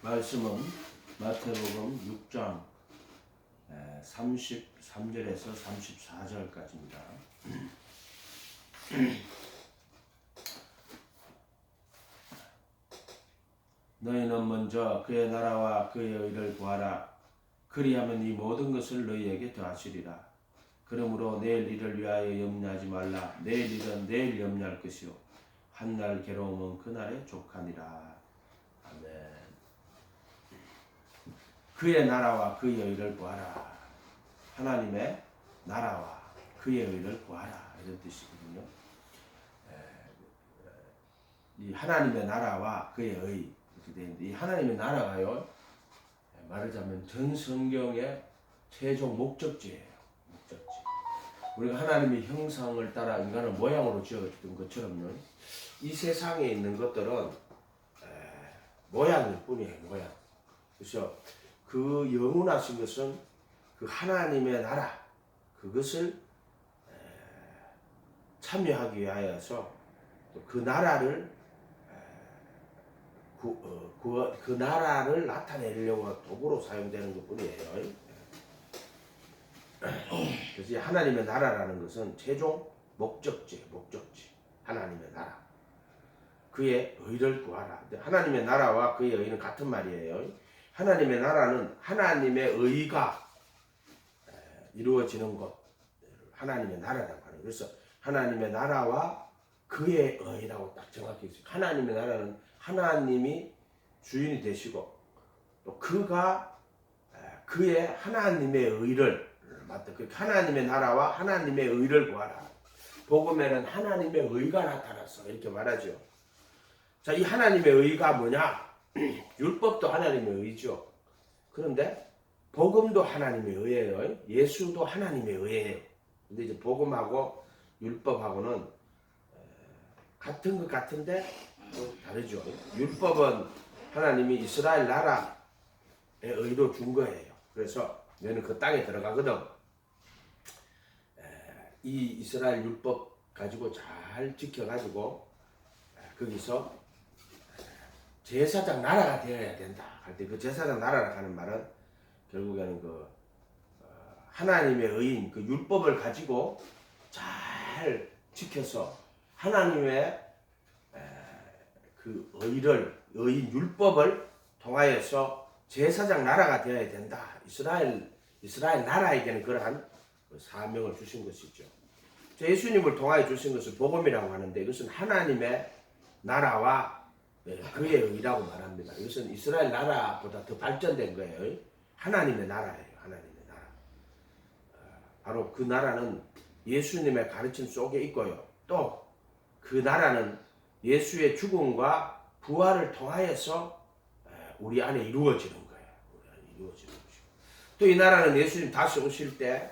말씀은 마태복음 6장 33절에서 34절까지입니다. 너희는 먼저 그의 나라와 그의 의를 구하라. 그리하면 이 모든 것을 너희에게 더하시리라. 그러므로 내일 일을 위하여 염려하지 말라. 내일 일은 내일 염려할 것이요 한날 괴로움은 그날에 족하니라. 아멘. 그의 나라와 그의 의를 구하라. 하나님의 나라와 그의 의를 구하라, 이런 뜻이거든요. 이 하나님의 나라와 그의 의, 이렇게 되어 있는데, 이 하나님의 나라가요, 말하자면 전 성경의 최종 목적지예요. 목적지. 우리가 하나님의 형상을 따라 인간을 모양으로 지었던 것처럼요, 이 세상에 있는 것들은 모양일 뿐이에요. 모양. 그래서 그 영원하신 것은 그 하나님의 나라, 그것을 참여하기 위하여서 그 나라를 그 나라를 나타내려고 도구로 사용되는 것뿐이에요. 그래서 하나님의 나라라는 것은 최종 목적지, 하나님의 나라. 그의 의를 구하라. 하나님의 나라와 그의 의는 같은 말이에요. 하나님의 나라는 하나님의 의가 이루어지는 것, 하나님의 나라라고 하는 거예요. 그래서 하나님의 나라와 그의 의라고 딱 정확히 있어요. 하나님의 나라는 하나님이 주인이 되시고, 또 그가 그의 하나님의 의를 맞다. 하나님의 나라와 하나님의 의를 구하라. 복음에는 하나님의 의가 나타났어, 이렇게 말하죠. 자, 이 하나님의 의가 뭐냐? 율법도 하나님의 의죠. 그런데 복음도 하나님의 의예요. 예수도 하나님의 의예요. 근데 이제 복음하고 율법하고는 같은 것 같은데 또 다르죠. 율법은 하나님이 이스라엘 나라의 의로 준 거예요. 그래서 너는 그 땅에 들어가거든. 이 이스라엘 율법 가지고 잘 지켜가지고 거기서 제사장 나라가 되어야 된다 할 때, 그 제사장 나라라 하는 말은 결국에는 그 하나님의 의인 그 율법을 가지고 잘 지켜서 하나님의 그 의인 율법을 통하여서 제사장 나라가 되어야 된다. 이스라엘 나라에게는 그러한 사명을 주신 것이죠. 예수님을 통하여 주신 것을 복음이라고 하는데, 이것은 하나님의 나라와 그의 의라고 말합니다. 이것은 이스라엘 나라보다 더 발전된 거예요. 하나님의 나라예요. 하나님의 나라. 바로 그 나라는 예수님의 가르침 속에 있고요. 또 그 나라는 예수의 죽음과 부활을 통하여서 우리 안에 이루어지는 거예요. 우리 안에 이루어지는 것이고, 또 이 나라는 예수님 다시 오실 때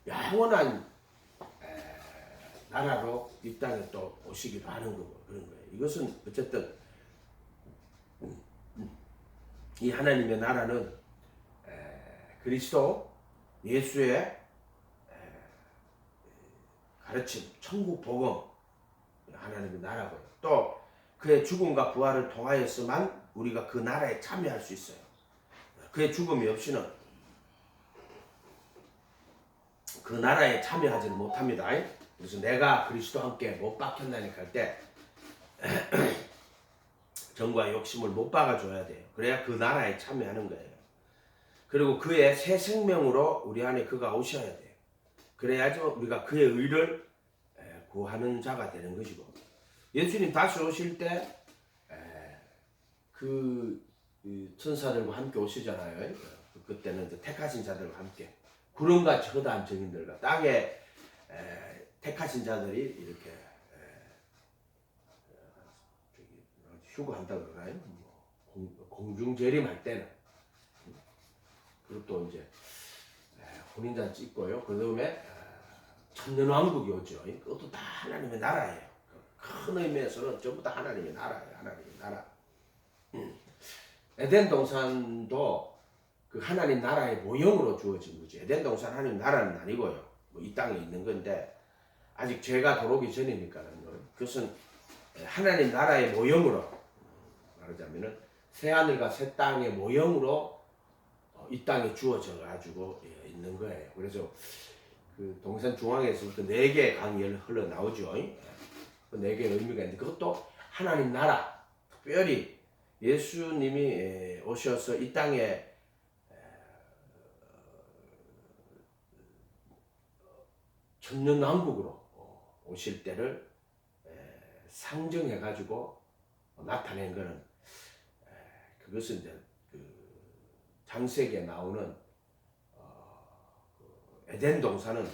영원한 나라로 이 땅에 또 오시기도 하는 거고, 그런 거예요. 이것은 어쨌든 이 하나님의 나라는 그리스도 예수의 가르침, 천국 복음, 하나님의 나라고요. 또 그의 죽음과 부활을 통하여서만 우리가 그 나라에 참여할 수 있어요. 그의 죽음이 없이는 그 나라에 참여하지는 못합니다. 그래서 내가 그리스도와 함께 못 박혔나니까 할 때 정과 욕심을 못 박아줘야 돼요. 그래야 그 나라에 참여하는 거예요. 그리고 그의 새 생명으로 우리 안에 그가 오셔야 돼요. 그래야지 우리가 그의 의를 구하는 자가 되는 것이고, 예수님 다시 오실 때 그 천사들과 함께 오시잖아요. 그때는 택하신 자들과 함께 구름같이 허다한 증인들과 땅에 택하신 자들이 이렇게 휴거한다고 그러나요? 공중 재림할 때는. 그리고 또 이제 혼인잔치 있고요. 그 다음에 천년왕국이 오죠. 그것도 다 하나님의 나라예요. 큰 의미에서는 전부 다 하나님의 나라예요. 하나님의 나라. 에덴 동산도 그 하나님 나라의 모형으로 주어진 거지. 에덴 동산 하나님 나라는 아니고요. 뭐 이 땅에 있는 건데, 아직 죄가 들어오기 전이니까는 그것은 하나님 나라의 모형으로 말하자면은 새 하늘과 새 땅의 모형으로 이 땅에 주어져 가지고 있는 거예요. 그래서 그 동산 중앙에서부터 4개의 강이 흘러나오죠. 그 4개의 의미가 있는데 그것도 하나님 나라, 특별히 예수님이 오셔서 이 땅에 천년왕국으로 오실 때를 상정해 가지고 나타낸 것은 그것은 이제 그 창세기에 나오는 그 에덴 동산은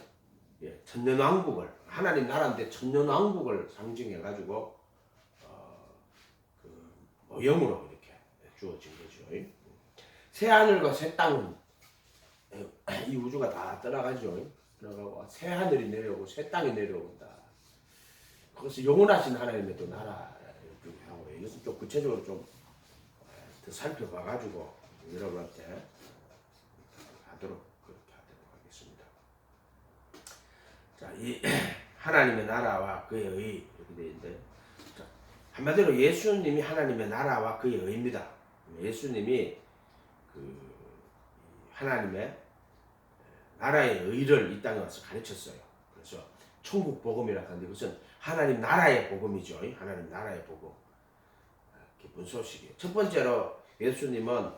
천년왕국을 하나님 나라인데 천년왕국을 상징해 가지고 그 모형으로 이렇게 주어진 거죠. 새 하늘과 새 땅은 이 우주가 다 떠나가죠. 들어가고 새 하늘이 내려오고 새 땅이 내려온다. 그것은 영원하신 하나님의 또 나라 이렇게 하고 이것은 좀 구체적으로 좀 더 살펴봐가지고 여러분한테 하도록 그렇게 하도록 하겠습니다. 자, 이 하나님의 나라와 그의 의 이렇게 되어 있는데, 자, 한마디로 예수님이 하나님의 나라와 그의 의입니다. 예수님이 그 하나님의 나라의 의를 이 땅에 와서 가르쳤어요. 그래서 천국 복음이라고 하는데 그것은 하나님 나라의 복음이죠. 하나님 나라의 복음. 기쁜 소식이에요. 첫 번째로 예수님은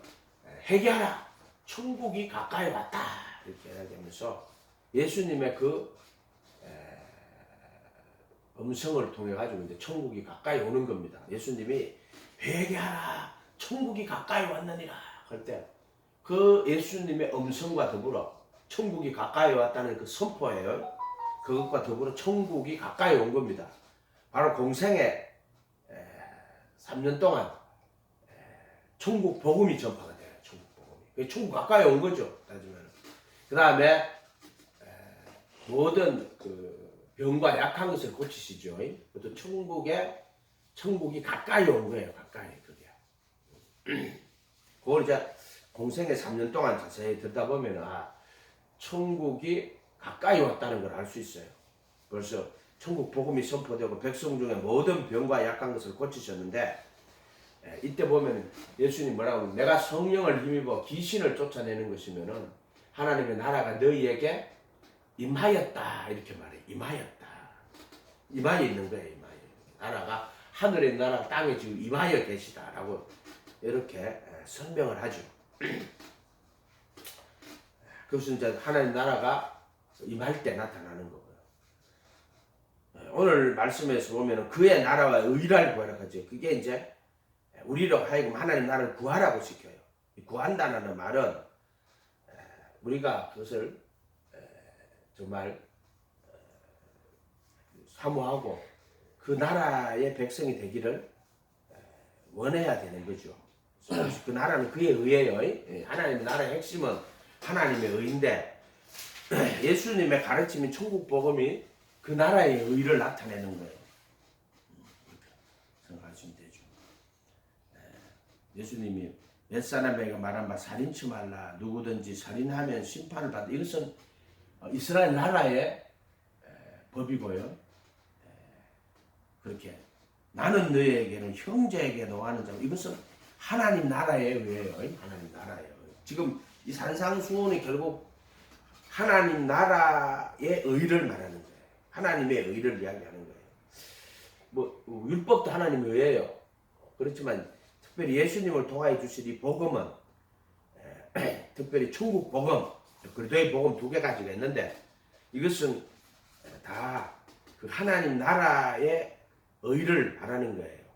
회개하라, 천국이 가까이 왔다 이렇게 이야기하면서 예수님의 그 음성을 통해 가지고 이제 천국이 가까이 오는 겁니다. 예수님이 회개하라, 천국이 가까이 왔느니라 할 때 그 예수님의 음성과 더불어 천국이 가까이 왔다는 그 선포예요. 그것과 더불어 천국이 가까이 온 겁니다. 바로 공생에 3년 동안 천국 복음이 전파가 돼요. 천국 복음이. 천국 가까이 온 거죠. 따지면. 그 다음에 모든 그 병과 약한 것을 고치시죠. 또 천국이 가까이 온 거예요. 가까이 그게. 그걸 이제 공생에 3년 동안 자세히 듣다 보면 천국이 가까이 왔다는 걸 알 수 있어요. 벌써 천국 복음이 선포되고 백성 중에 모든 병과 약한 것을 고치셨는데 이때 보면 예수님 뭐라고 하면 내가 성령을 힘입어 귀신을 쫓아내는 것이면은 하나님의 나라가 너희에게 임하였다 이렇게 말해. 임하였다. 임하여 있는 거예요. 임하여. 나라가 하늘의 나라 땅에 지금 임하여 계시다라고 이렇게 설명을 하죠. 그것은 이제 하나님 나라가 임할 때 나타나는 거고요. 오늘 말씀에서 보면 그의 나라와 의를 구하라 하죠. 그게 이제 우리로 하여금 하나님 나라를 구하라고 시켜요. 구한다는 말은 우리가 그것을 정말 사모하고 그 나라의 백성이 되기를 원해야 되는 거죠. 그 나라는 그의 의예요. 하나님의 나라의 핵심은 하나님의 의인데 예수님의 가르침인 천국 복음이 그 나라의 의를 나타내는 거예요. 생각하시면 되죠. 예수님이 옛사람에게 말한 바 살인치 말라, 누구든지 살인하면 심판을 받다. 이것은 이스라엘 나라의 법이고요. 그렇게 나는 너에게는 형제에게 노하는 자, 이것은 하나님 나라의 의예요. 하나님 나라의 의. 지금 이 산상수훈이 결국 하나님 나라의 의를 말하는 거예요. 하나님의 의를 이야기하는 거예요. 뭐 율법도 하나님의 의예요. 그렇지만 특별히 예수님을 통하여 주실 이 복음은 특별히 천국 복음, 그리스도의 복음 2개 가지고 있는데 이것은 다 그 하나님 나라의 의를 말하는 거예요.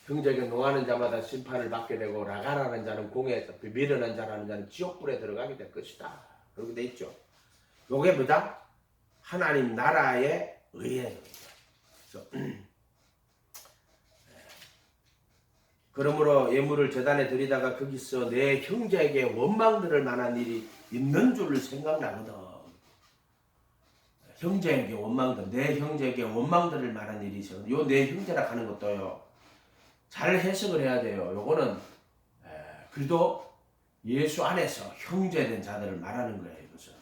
형제에게 노하는 자마다 심판을 받게 되고 라가라는 자는 공에서 미련한 자라는 자는 지옥불에 들어가게 될 것이다. 그렇게 돼 있죠. 요게 뭐다? 하나님 나라의 의예요. 그러므로 예물을 제단에 드리다가 거기서 내 형제에게 원망 들을 만한 일이 있는 줄 생각나거든. 형제에게 원망들, 내 형제에게 원망 들을 만한 일이 있어. 요 내 형제라 하는 것도요. 잘 해석을 해야 돼요. 요거는 그래도 예수 안에서 형제된 자들을 말하는 거예요. 이것은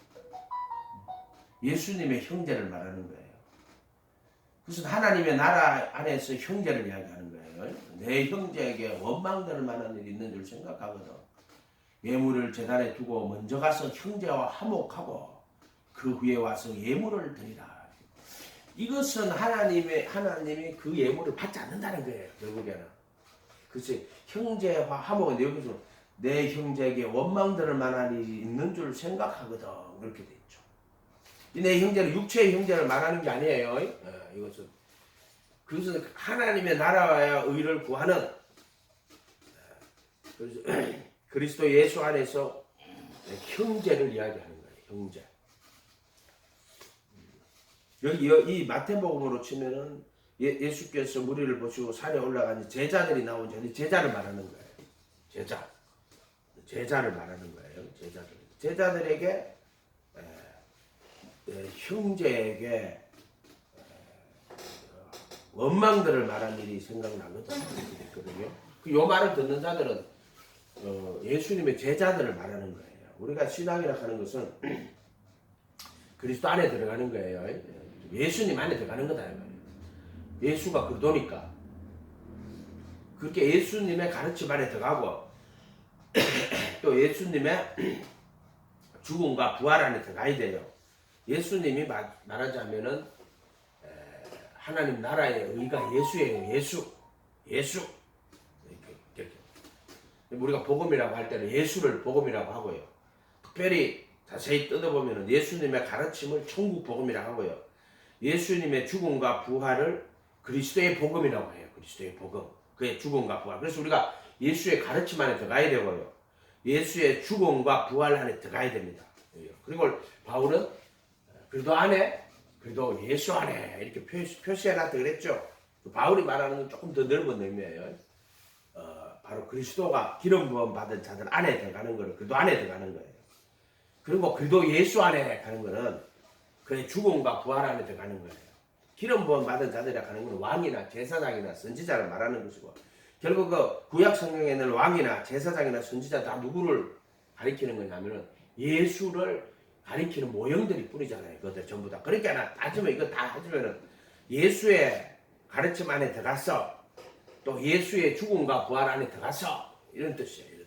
예수님의 형제를 말하는 거예요. 그것은 하나님의 나라 안에서 형제를 이야기하는 거예요. 내 형제에게 원망될 만한 일이 있는 줄 생각하거든. 예물을 제단에 두고 먼저 가서 형제와 화목하고 그 후에 와서 예물을 드리라. 이것은 하나님이 그 예물을 받지 않는다는 거예요. 결국에는. 그치 형제와 화목은 여기서 내 형제에게 원망될 만한 일이 있는 줄 생각하거든. 그렇게 돼 있죠. 내 형제는 육체의 형제를 말하는 게 아니에요. 이것은 그것은 하나님의 나라와 의를 구하는 그리스도 예수 안에서 형제를 이야기하는 거예요. 형제. 여기 이 마태복음으로 치면은 예수께서 무리를 보시고 산에 올라가니 제자들이 나온 자리 제자를 말하는 거예요. 제자를 말하는 거예요. 제자들에게 형제에게 원망들을 말한 일이 생각나거든요. 요 말을 듣는 자들은 예수님의 제자들을 말하는 거예요. 우리가 신앙이라 하는 것은 그리스도 안에 들어가는 거예요. 예수님 안에 들어가는 거다. 예수가 그러니까 그렇게 예수님의 가르침 안에 들어가고 또 예수님의 죽음과 부활 안에 들어가야 돼요. 예수님이 말하자면은 하나님 나라의 의가 예수예요. 예수. 이렇게. 우리가 복음이라고 할 때는 예수를 복음이라고 하고요. 특별히 자세히 뜯어보면 예수님의 가르침을 천국 복음이라고 하고요. 예수님의 죽음과 부활을 그리스도의 복음이라고 해요. 그리스도의 복음. 그의 죽음과 부활. 그래서 우리가 예수의 가르침 안에 들어가야 되고요. 예수의 죽음과 부활 안에 들어가야 됩니다. 그리고 바울은 그래도 예수 안에 이렇게 표시해놨다 그랬죠. 바울이 말하는 건 조금 더 넓은 의미예요. 바로 그리스도가 기름 부음 받은 자들 안에 들어가는 거를 그리스도 안에 들어가는 거예요. 그리고 그리스도 예수 안에 가는 거는 그의 죽음과 부활 안에 들어가는 거예요. 기름 부음 받은 자들이라 하는 건 왕이나 제사장이나 선지자를 말하는 것이고 결국 그 구약 성경에는 왕이나 제사장이나 선지자 다 누구를 가리키는 거냐면은 예수를 가리키는 모형들이 뿐이잖아요. 그것들 전부 다. 그러니까 따지면 이거 다 하지면은 예수의 가르침 안에 들어갔어. 또 예수의 죽음과 부활 안에 들어갔어. 이런 뜻이에요. 이런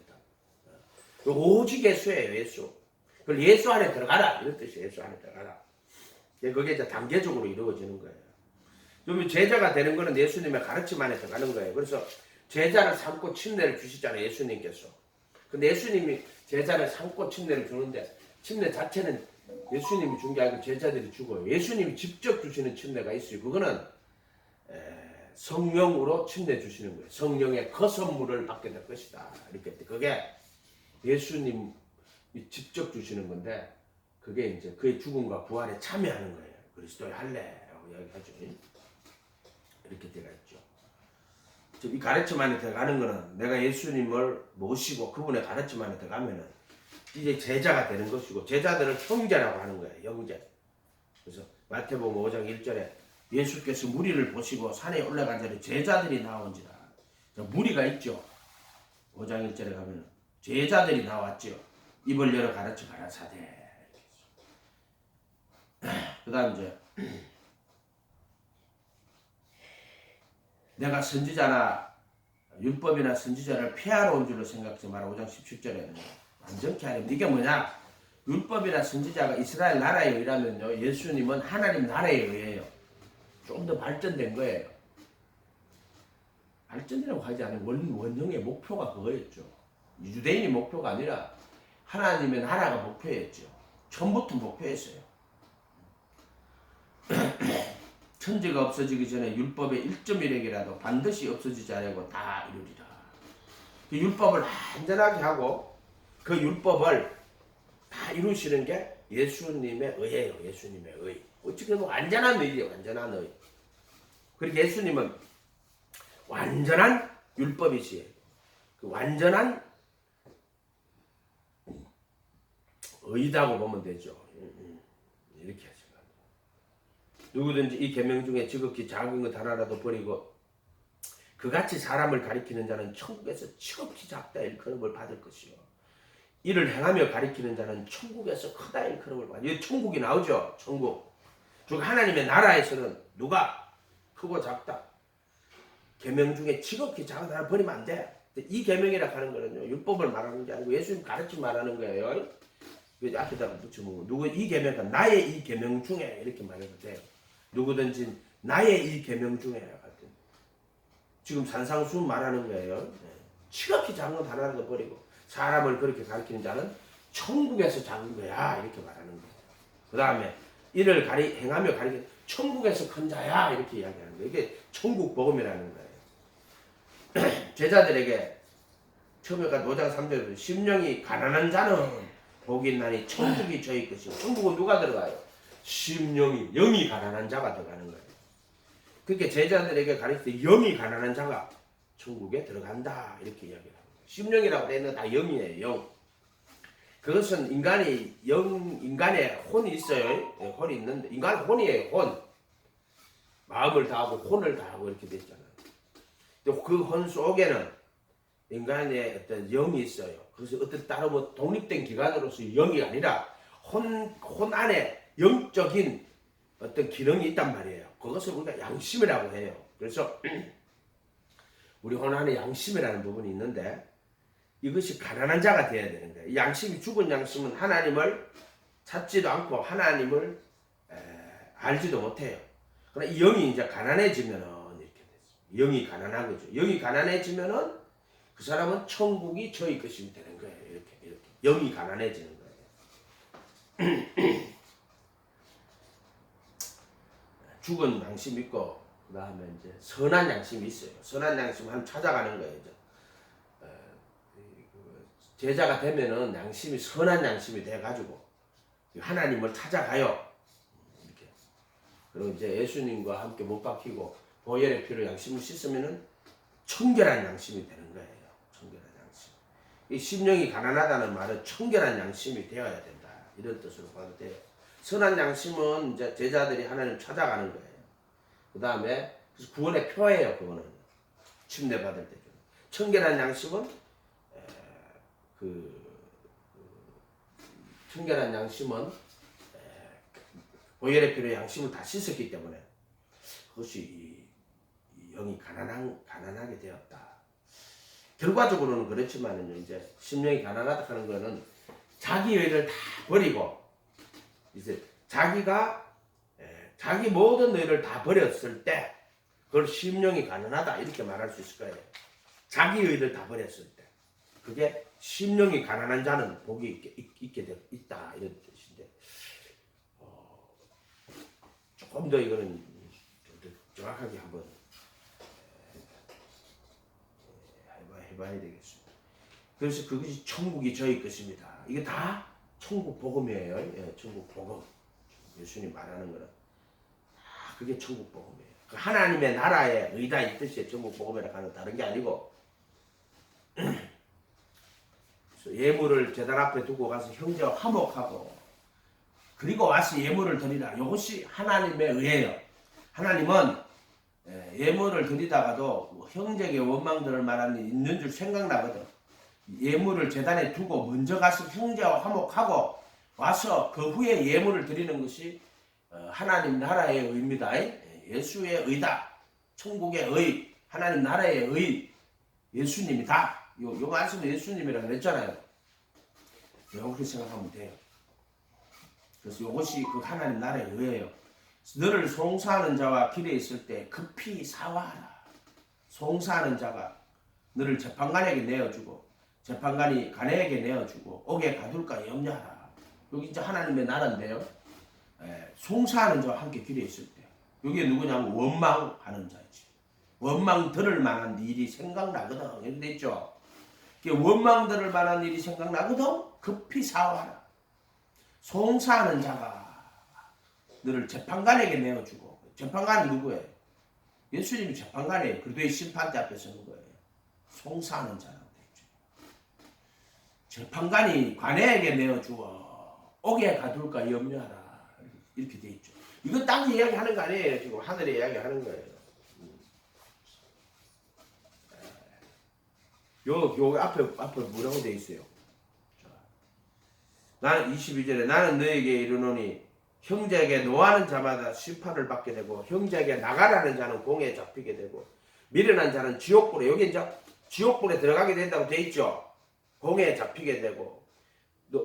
뜻. 오직 예수예요. 예수. 그걸 예수 안에 들어가라. 이런 뜻이에요. 예수 안에 들어가라. 그게 이제 단계적으로 이루어지는 거예요. 좀 제자가 되는 거는 예수님의 가르침 안에 들어가는 거예요. 그래서 제자를 삼고 침례를 주시잖아요. 예수님께서. 근데 예수님이 제자를 삼고 침례를 주는데 침례 자체는 예수님이 준 게 아니고 제자들이 주고요. 예수님이 직접 주시는 침례가 있어요. 그거는 성령으로 침례 주시는 거예요. 성령의 그 선물을 받게 될 것이다. 이렇게 그게 예수님이 직접 주시는 건데 그게 이제 그의 죽음과 부활에 참여하는 거예요. 그리스도의 할례라고 이야기하죠. 이렇게 되어 있죠. 이 가르침 안에 들어가는 거는 내가 예수님을 모시고 그분의 가르침 안에 들어가면은 이제 제자가 되는 것이고 제자들을 형제라고 하는 거예요. 형제. 그래서 마태복음 5장 1절에 예수께서 무리를 보시고 산에 올라간 자리 제자들이 나온지라. 무리가 있죠. 5장 1절에 가면 제자들이 나왔죠. 입을 열어 가르쳐 가라사대. 그 다음 이제 내가 선지자나 율법이나 선지자를 폐하러 온 줄로 생각하지 마라. 5장 17절에는 완전케 하려면 이게 뭐냐? 율법이나 선지자가 이스라엘 나라에 의하면요 예수님은 하나님 나라에 의해요. 좀 더 발전된 거예요. 발전이라고 하지 않은 원형의 목표가 그거였죠. 유대인의 목표가 아니라 하나님의 나라가 목표였죠. 처음부터 목표였어요. 천지가 없어지기 전에 율법의 1.1핵이라도 반드시 없어지지 않고 다 이루리라. 그 율법을 완전하게 하고 그 율법을 다 이루시는 게 예수님의 의예요. 예수님의 의. 어떻게 보면 완전한 의예요. 완전한 의. 그리고 예수님은 완전한 율법이시에요. 그 완전한 의다고 보면 되죠. 이렇게 하죠. 누구든지 이 계명 중에 지극히 작은 것 하나라도 버리고 그같이 사람을 가리키는 자는 천국에서 지극히 작다 일컬음을 받을 것이요. 이를 행하며 가리키는 자는 천국에서 크다 일컬음을 받을 것이요. 천국이 나오죠. 천국. 즉 하나님의 나라에서는 누가 크고 작다. 계명 중에 지극히 작은 하나 버리면 안 돼. 이 계명이라 하는 거는요, 율법을 말하는 게 아니고 예수님 가르침 말하는 거예요. 앞에다가 붙여보고 누구 이 계명은 나의 이 계명 중에 이렇게 말해도 돼요. 누구든지 나의 이 계명 중에 같은 지금 산상수훈 말하는 거예요. 지극히 작은 것 하나라도 버리고 사람을 그렇게 가르치는 자는 천국에서 작은 거야 이렇게 말하는 거예요. 그 다음에 이를 행하며 가리켜 천국에서 큰 자야 이렇게 이야기하는 거예요. 이게 천국 복음이라는 거예요. 제자들에게 처음에가 5장 3절에서 심령이 가난한 자는 복이 있나니 천국이 저희 것이고 천국은 누가 들어가요? 심령이 영이 가난한 자가 들어가는 거예요. 그렇게 제자들에게 가르칠 때 영이 가난한 자가 천국에 들어간다 이렇게 이야기를 합니다. 심령이라고 되어 있는 다 영이에요. 영. 그것은 인간의 혼이 있어요. 혼이 있는데 인간 혼이에요. 혼. 마음을 다하고 혼을 다하고 이렇게 됐잖아요. 그 혼 속에는 인간의 어떤 영이 있어요. 그래서 어떤 따로 뭐 독립된 기관으로서 영이 아니라 혼 안에 영적인 어떤 기능이 있단 말이에요. 그것을 우리가 양심이라고 해요. 그래서 우리 혼 안에 양심이라는 부분이 있는데 이것이 가난한 자가 되어야 되는 거예요. 양심이 죽은 양심은 하나님을 찾지도 않고 하나님을 알지도 못해요. 그러나 이 영이 이제 가난해지면은 이렇게 됐어요. 영이 가난하거죠. 영이 가난해지면은 그 사람은 천국이 저희 것이 되는 거예요. 이렇게 영이 가난해지는 거예요. 죽은 양심이 있고 그 다음에 이제 선한 양심이 있어요. 선한 양심을 한번 찾아가는 거예요. 이제. 제자가 되면은 양심이 선한 양심이 돼가지고 하나님을 찾아가요. 이렇게. 그리고 이제 예수님과 함께 못 박히고 보혈의 피로 양심을 씻으면은 청결한 양심이 되는 거예요. 청결한 양심. 이 심령이 가난하다는 말은 청결한 양심이 되어야 된다. 이런 뜻으로 봐도 돼요. 선한 양심은 이제 제자들이 하나님 찾아가는 거예요. 그 다음에 구원의 표예요. 그거는 침례받을 때. 청결한 양심은 청결한 양심은 보혈의 피로 양심을 다 씻었기 때문에 그것이 영이 가난하게 되었다. 결과적으로는 그렇지만은요, 이제 심령이 가난하다 하는 거는 자기 의를 다 버리고 이제 자기 모든 의를 다 버렸을 때 그걸 심령이 가난하다 이렇게 말할 수 있을 거예요. 자기 의를 다 버렸을 때 그게 심령이 가난한 자는 복이 있다 이런 뜻인데 조금 더 이거는 좀 더 정확하게 한번 해봐야 되겠습니다. 그래서 그것이 천국이 저희 것입니다. 이게 다 천국 복음이에요. 예, 천국 복음. 예수님 말하는 거는 다 그게 천국 복음이에요. 그 하나님의 나라의 의다 이 뜻이 천국 복음이라고 하는 다른 게 아니고 예물을 제단 앞에 두고 가서 형제와 화목하고 그리고 와서 예물을 드리라. 이것이 하나님의 의예요. 하나님은 예물을 드리다가도 형제의 원망들을 말하는 게 있는 줄 생각나거든. 예물을 제단에 두고 먼저 가서 형제와 화목하고 와서 그 후에 예물을 드리는 것이 하나님 나라의 의입니다. 예수의 의다. 천국의 의, 하나님 나라의 의, 예수님이다. 요 말씀은 예수님이라고 그랬잖아요. 이렇게 생각하면 돼요. 그래서 이것이 그 하나님 나라의 의예요. 너를 송사하는 자와 길에 있을 때 급히 사와하라. 송사하는 자가 너를 재판관에게 내어주고 재판관이 간에게 내어주고 옥에 가둘까 염려하라. 여기 이제 하나님의 나라인데요. 송사하는 자와 함께 길에 있을 때 여기 누구냐면 원망하는 자이지. 원망 들을 만한 일이 생각나거든. 이렇게 돼 있죠. 원망 들을 만한 일이 생각나거든. 급히 사와라. 송사하는 자가 너를 재판관에게 내어주고 재판관이 누구예요? 예수님이 재판관이에요. 그리스도의 심판대 앞에 서는 거예요. 송사하는 자라고 되어 있죠. 재판관이 관에게 내어주어 옥에 가둘까 염려하라. 이렇게 되어 있죠. 이거 땅 이야기하는 거 아니에요. 지금 하늘의 이야기하는 거예요. 요 앞에 뭐라고 되어 있어요? 나는 22절에 나는 너에게 이르노니 형제에게 노하는 자마다 심판을 받게 되고 형제에게 나가라는 자는 공에 잡히게 되고 미련한 자는 지옥불에, 여기 이제 지옥불에 들어가게 된다고 돼 있죠. 공에 잡히게 되고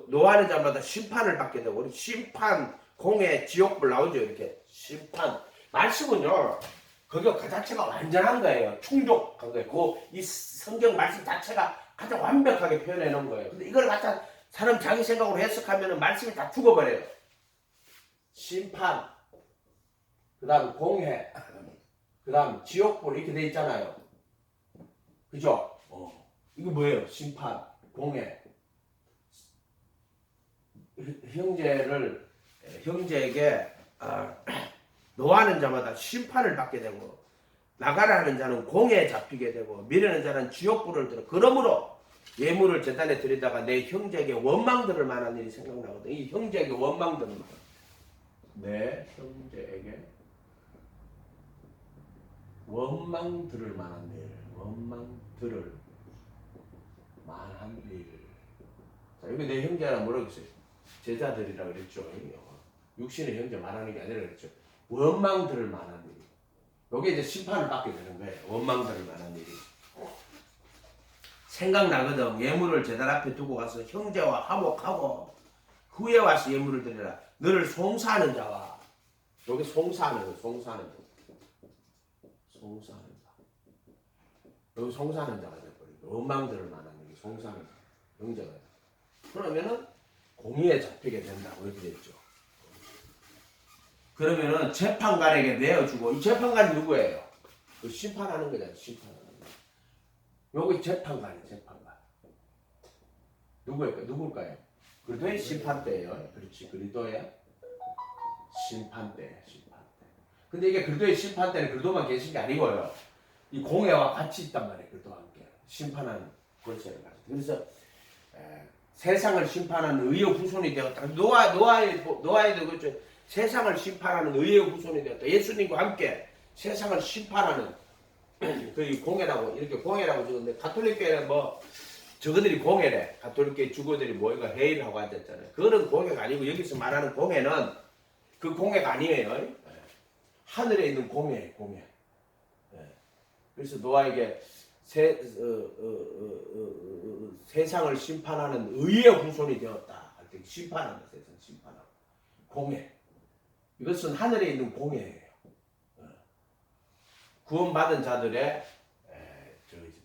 노하는 자마다 심판을 받게 되고, 우리 심판, 공에, 지옥불 나오죠. 이렇게 심판 말씀은요, 그게 그 자체가 완전한 거예요. 충족한 거예요. 이 성경 말씀 자체가 가장 완벽하게 표현해 놓은 거예요. 근데 이걸 갖다 사람 자기 생각으로 해석하면 말씀이 다 죽어버려요. 심판, 그 다음 공회, 그 다음 지옥불 이렇게 돼 있잖아요. 그죠? 이거 뭐예요? 심판, 공회. 형제에게 노하는 자마다 심판을 받게 되고 나가라 하는 자는 공에 잡히게 되고 미련한 자는 지옥불을 들어. 그러므로 예물을 제단에 드리다가 내 형제에게 원망 들을 만한 일이 생각나거든. 이 형제에게 원망 들을 만한, 내 형제에게 원망 들을 만한 일, 원망 들을 만한 일. 자, 여기 내 형제라 뭐라고 했어요? 제자들이라 그랬죠. 육신의 형제 말하는 게 아니라 그랬죠. 원망 들을 만한 일. 여기 이제 심판을 받게 되는 거예요. 원망 들을 만한 일이. 생각나거든. 예물을 제단 앞에 두고 가서 형제와 화목하고 후에 와서 예물을 드리라. 너를 송사하는 자와, 여기 송사하는 거, 송사하는 자. 송사하는 자. 여기 송사하는 자가 돼버리고 원망 들을 만한 일이 송사하는 자. 형제가. 그러면은 공의에 잡히게 된다고 이렇게 됐죠. 그러면은 재판관에게 내어주고, 이 재판관이 누구예요? 그 심판하는 거잖아요. 심판하는 거. 여기 재판관이 재판관. 누굴까요? 그리도의 심판대예요. 그렇지. 그리도의 심판대. 근데 이게 그리도의 심판대는 그리도만 계신 게 아니고요. 이 공회와 같이 있단 말이에요. 그리도와 함께 심판하는 권세를 가지고. 그래서 세상을 심판하는 의의 후손이 되었다. 노아에도 그렇죠. 세상을 심판하는 의의 후손이 되었다. 예수님과 함께 세상을 심판하는 그 공회라고, 이렇게 공회라고 적었는데, 가톨릭교회는 뭐 저거들이 공회래. 가톨릭교회 주교들이 모여가 회의를 하고 앉았잖아요. 그거는 공회가 아니고, 여기서 말하는 공회는 그 공회가 아니에요. 하늘에 있는 공회. 그래서 노아에게 세상을 심판하는 의의 후손이 되었다. 심판한다. 세상 심판하고. 공회. 이것은 하늘에 있는 공회예요. 구원받은 자들의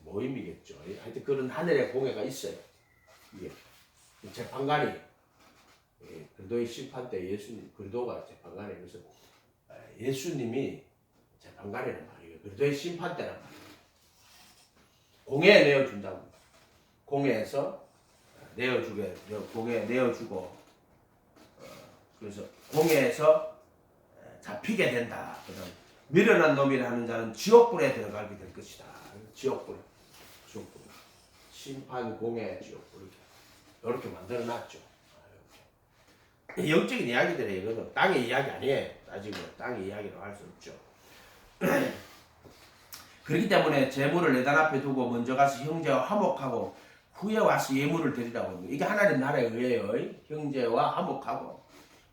모임이겠죠. 하여튼 그런 하늘의 공회가 있어요. 이게 재판관이, 그리도의 심판 때 예수님, 그리도가 재판관이에요. 그래서 예수님이 재판관이란 말이에요. 그리도의 심판 때란 말이에요. 공회에 내어준다고. 공회에서 공회에 내어주고, 그래서 공회에서 잡히게 된다. 그다음 미련한 놈이라 하는 자는 지옥불에 들어가게 될 것이다. 지옥불. 심판, 공회, 지옥불. 이렇게 만들어놨죠. 영적인 이야기들이에요. 이거는 땅의 이야기 아니에요. 따지고 땅의 이야기로 할 수 없죠. 그렇기 때문에 재물을 내단 앞에 두고 먼저 가서 형제와 화목하고 후에 와서 예물을 드리라고 합니다. 이게 하나님 나라의 의예요. 형제와 화목하고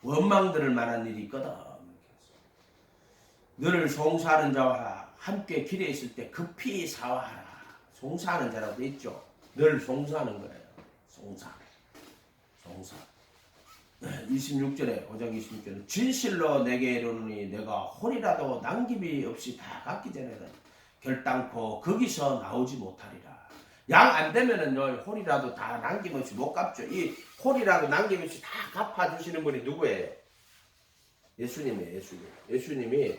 원망 들을 만한 일이 있거든. 너를 송사하는 자와 함께 길에 있을 때 급히 사와하라. 송사하는 자라고 돼 있죠. 너를 송사하는 거예요. 송사. 26절에 5장 26절에 진실로 내게 이르노니 내가 홀이라도 남김이 없이 다 갚기 전에는 결단코 거기서 나오지 못하리라. 양 안 되면은요, 홀이라도 다 남김없이 못 갚죠. 이 홀이라도 남김없이 다 갚아주시는 분이 누구예요? 예수님이에요. 예수님이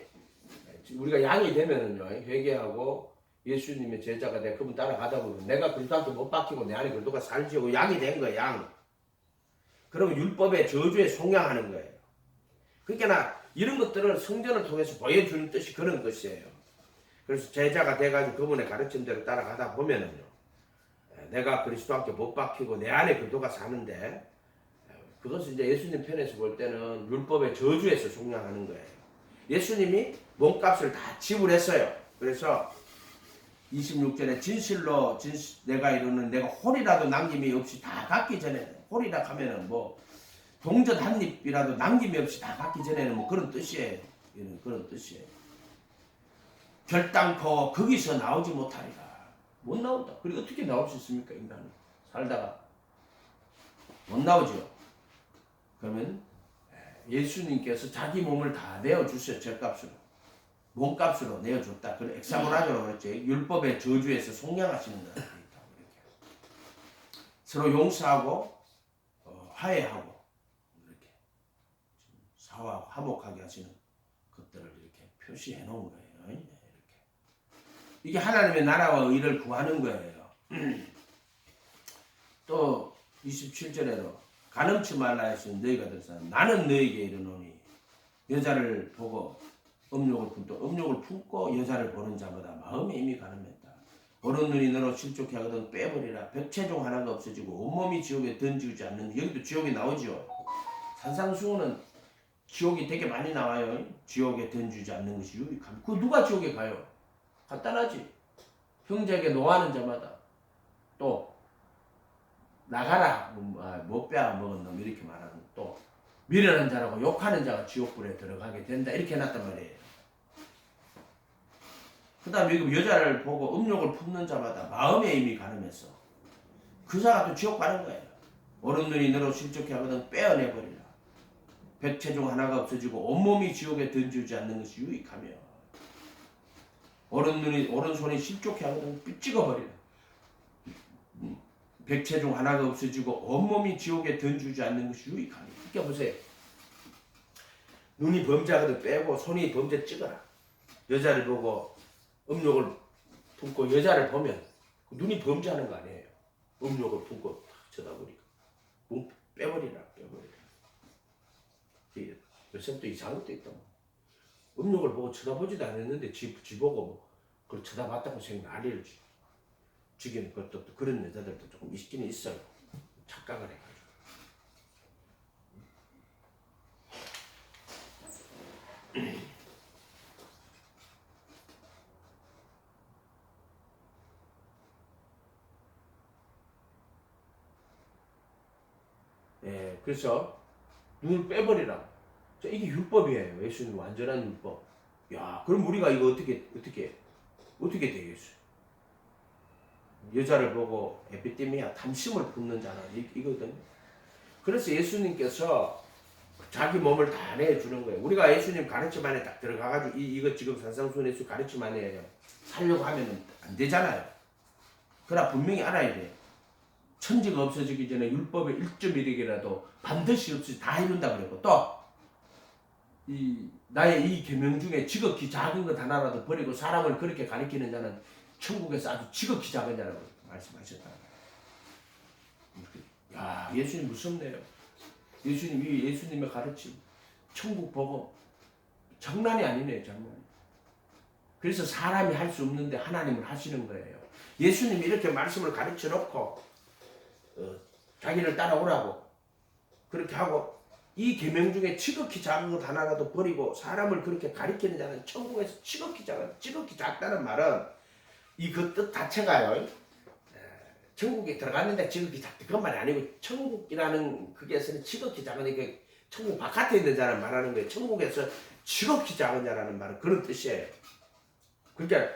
우리가 양이 되면은요, 회개하고 예수님의 제자가 돼 그분 따라가다 보면 내가 그리스도한테 못 박히고 내 안에 그리스도가 살지고 양이 된 거야. 양. 그러면 율법의 저주에 속량하는 거예요. 그러니까 이런 것들을 성전을 통해서 보여주는 뜻이 그런 것이에요. 그래서 제자가 돼가지고 그분의 가르침대로 따라가다 보면은요, 내가 그리스도와 함께 못 박히고 내 안에 그리스도가 사는데, 그것은 이제 예수님 편에서 볼 때는 율법의 저주에서 속량하는 거예요. 예수님이 몸값을 다 지불했어요. 그래서 26절에 진실로 내가 이루는 내가 홀이라도 남김이 없이 다 갚기 전에, 홀이라 하면은 뭐 동전 한 입이라도 남김이 없이 다 갖기 전에는 뭐 그런 뜻이에요. 이런 그런 뜻이에요. 결단코 거기서 나오지 못하리라. 못 나온다. 그리고 어떻게 나올 수 있습니까? 인간은 살다가 못 나오죠. 그러면 예수님께서 자기 몸을 다 내어주셔. 죗값으로 몸값으로 내어줬다. 그래 엑사고라조라고 그랬죠. 율법의 저주에서 속량하시는 거다. 서로 용서하고 화해하고 이렇게 사화하고 화목하게 하시는 것들을 이렇게 표시해 놓은 거예요. 이렇게 이게 하나님의 나라와 의를 구하는 거예요. 또 27절에도 가늠치 말라 했으니 너희가 들으사 나는 너희에게 이르노니 여자를 보고 음욕을 품고 여자를 보는 자마다 마음에 이미 가늠했다. 보는 눈이 너로 실족해 하거든 빼버리라. 백체종 하나가 없어지고 온몸이 지옥에 던지지 않는. 여기도 지옥이 나오죠. 산상수훈은 지옥이 되게 많이 나와요. 지옥에 던지지 않는 것이 유익함. 그 누가 지옥에 가요? 간단하지. 형제에게 노하는 자마다 또 나가라 못 빼앗아 먹은 놈 이렇게 말하는 또 미련한 자라고 욕하는 자가 지옥불에 들어가게 된다 이렇게 해놨단 말이에요. 그 다음에 여기 여자를 보고 음욕을 품는 자마다 마음에 이미 가늠했어. 그 자가 또 지옥 가는 거예요. 오른 눈이 너로 실족해 하거든 빼어내버리라. 백체종 하나가 없어지고 온몸이 지옥에 던지지 않는 것이 유익하며 오른손이 실족해 하거든 찍어버리라. 백체종 하나가 없어지고 온몸이 지옥에 던지지 않는 것이 유익하며. 이렇게 보세요. 눈이 범죄하거든 빼고 손이 범죄 찍어라. 여자를 보고 음욕을 품고 여자를 보면 눈이 범죄하는 거 아니에요. 음욕을 품고 쳐다보니까 빼버리라. 요새 또 이상한 것도 있다. 음욕을 보고 쳐다보지도 않았는데 지 보고 뭐 그걸 쳐다봤다고 생각 난리를 죽이는 것도 또 그런 여자들도 조금 있기는 있어요. 착각을 해가지고. 그래서 눈을 빼버리라. 이게 율법이에요. 예수님 완전한 율법. 야, 그럼 우리가 이거 어떻게 되겠어요? 여자를 보고 에피데미아 탐심을 품는 자는 이거거든요. 그래서 예수님께서 자기 몸을 다 내주는 거예요. 우리가 예수님 가르침 안에 딱 들어가가지고 이거 지금 산상수훈 예수 가르침 안에 살려고 하면은 안 되잖아요. 그러나 분명히 알아야 돼요. 천지가 없어지기 전에 율법의 1.1이라도 반드시 없이 다 이룬다 그랬고 또 나의 이 계명 중에 지극히 작은 것 하나라도 버리고 사람을 그렇게 가리키는 자는 천국에서 아주 지극히 작은 자라고 말씀하셨다. 야, 예수님 무섭네요. 예수님의 가르침, 천국 보고 장난이 아니네요, 장난. 그래서 사람이 할 수 없는데 하나님은 하시는 거예요. 예수님이 이렇게 말씀을 가르쳐 놓고 자기를 따라오라고 그렇게 하고 이 계명 중에 지극히 작은 것 하나라도 버리고 사람을 그렇게 가리키는 자는 천국에서 지극히 작다는 말은 이 그 뜻 자체가요. 천국에 들어갔는데 지극히 작다 그런 말이 아니고 천국이라는 그게서는 지극히 작으니까 천국 바깥에 있는 자를 말하는 거예요. 천국에서 지극히 작은 자라는 말은 그런 뜻이에요. 그러니까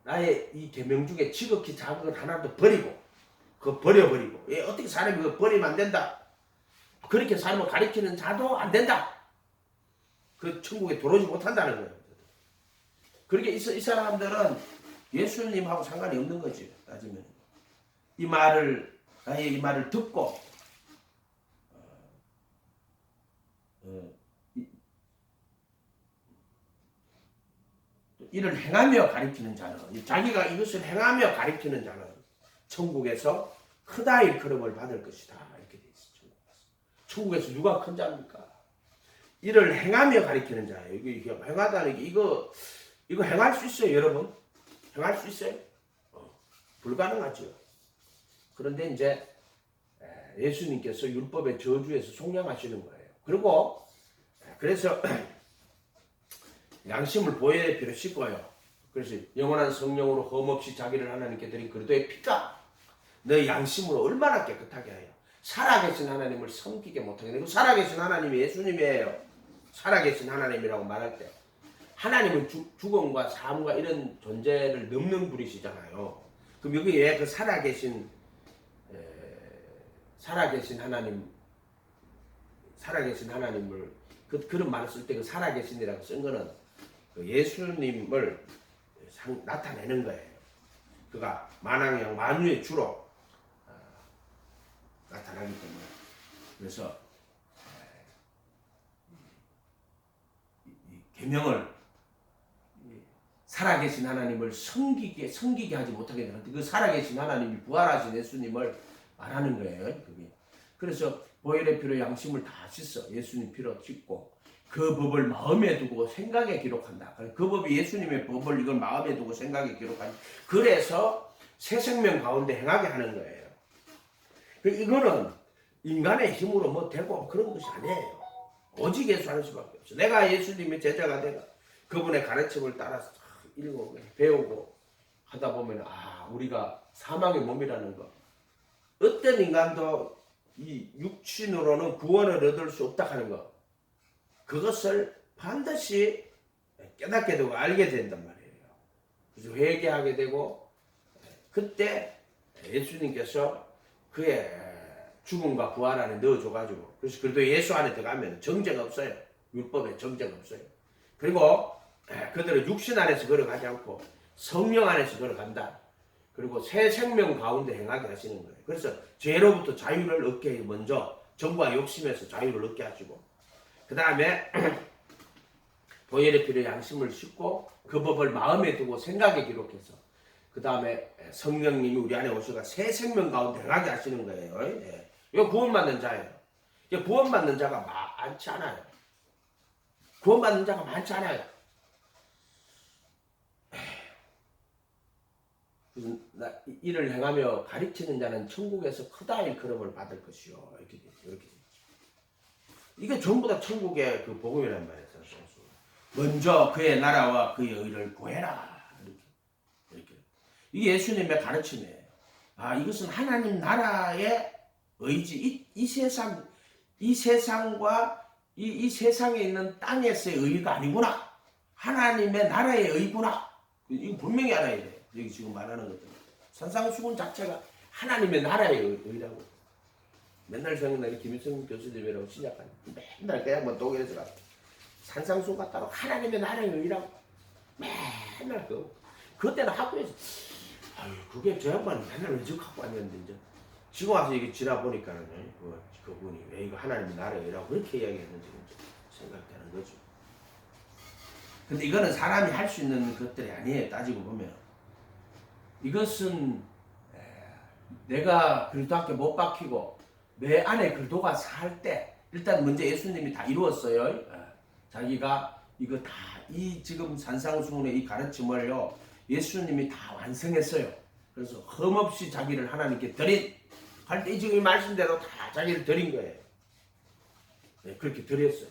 나의 이 계명 중에 지극히 작은 것 하나도 버리고 그거 버려버리고 어떻게 사람이 그거 버리면 안 된다. 그렇게 사람을 가리키는 자도 안 된다. 그 천국에 들어오지 못한다는 거예요. 그렇게 이 사람들은 예수님하고 상관이 없는 거지. 따지면 나의 이 말을 듣고 이를 행하며 가리키는 자는 자기가 이것을 행하며 가리키는 자는 천국에서 크다 일컬음을 받을 것이다. 이렇게 돼 있어. 천국에서 누가 큰 자입니까? 이를 행하며 가리키는 자예요. 이게 행하다는 게 이거 행할 수 있어요, 여러분? 행할 수 있어요? 불가능하죠. 그런데 이제 예수님께서 율법의 저주에서 속량하시는 거예요. 그리고 그래서 양심을 보혈의 피로 씻고요. 그래서 영원한 성령으로 흠없이 자기를 하나님께 드린 그리스도의 피가 너의 양심으로 얼마나 깨끗하게 하여 살아계신 하나님을 섬기게 못하게 되고, 살아계신 하나님이 예수님이에요. 살아계신 하나님이라고 말할 때 하나님은 죽음과 삶과 이런 존재를 넘는 분이시잖아요. 그럼 여기에 그 살아계신 하나님을 그런 말을 쓸 때 그 살아계신이라고 쓴 거는 그 예수님을 나타내는 거예요. 그가 만왕형 만유의 주로 나타나기 때문에. 그래서 이 계명을 살아계신 하나님을 섬기게 하지 못하게 되는데, 그 살아계신 하나님이 부활하신 예수님을 말하는 거예요. 그게. 그래서 보혈의 피로 양심을 다 씻어 예수님 피로 씻고 그 법을 마음에 두고 생각에 기록한다. 그 법이 예수님의 법을 이걸 마음에 두고 생각에 기록한다. 그래서 새 생명 가운데 행하게 하는 거예요. 이거는 인간의 힘으로 뭐 되고 그런 것이 아니에요. 오직 예수 하는 수밖에 없어. 내가 예수님의 제자가 되가 그분의 가르침을 따라서 읽고 배우고 하다 보면 우리가 사망의 몸이라는 거, 어떤 인간도 이 육신으로는 구원을 얻을 수 없다 하는 거, 그것을 반드시 깨닫게 되고 알게 된단 말이에요. 그래서 회개하게 되고, 그때 예수님께서 그의 죽음과 부활 안에 넣어줘가지고, 그래서 그래도 예수 안에 들어가면 정죄가 없어요. 율법에 정죄가 없어요. 그리고 그들은 육신 안에서 걸어가지 않고 성령 안에서 걸어간다. 그리고 새 생명 가운데 행하게 하시는 거예요. 그래서 죄로부터 자유를 얻게 먼저 정과 욕심에서 자유를 얻게 하시고, 그 다음에 보혈의 피로 양심을 씻고 그 법을 마음에 두고 생각에 기록해서, 그 다음에 성령님이 우리 안에 오셔가 새 생명 가운데 행하게 하시는 거예요. 이거 구원받는 자예요. 구원받는 자가 많지 않아요. 구원받는 자가 많지 않아요. 이를 행하며 가르치는 자는 천국에서 크다 일컬음을 받을 것이요. 이렇게. 이게 전부 다 천국의 그 복음이란 말이에요. 먼저 그의 나라와 그의 의를 구해라. 이렇게. 이게 예수님의 가르침이에요. 이것은 하나님 나라의 의지. 이 세상과 이 세상에 있는 땅에서의 의가 아니구나. 하나님의 나라의 의구나. 이거 분명히 알아야 돼요. 여기 지금 말하는 것들. 산상수훈 자체가 하나님의 나라의 의라고. 맨날 생각나는 김일성 교수님이라고 신약한 맨날 그냥 뭐 독일에서 가서 산상수훈 따로 하나님의 나라의 의라고 맨날 그때는 학교에서 그게 저 양반이 맨날 왼척하고 왔는데, 이제 지금 와서 이게 지나 보니까는 그분이 왜 이거 하나님의 나라의 의라고 그렇게 이야기했는지 생각되는 거죠. 근데 이거는 사람이 할 수 있는 것들이 아니에요. 따지고 보면 이것은 내가 그리스도께 못 박히고 내 안에 그리스도가 살 때, 일단 먼저 예수님이 다 이루었어요. 자기가 이거 다 이 지금 산상수훈의 이 가르침을요 예수님이 다 완성했어요. 그래서 흠없이 자기를 하나님께 드린, 할 때 지금 이 말씀대로 다 자기를 드린 거예요. 그렇게 드렸어요.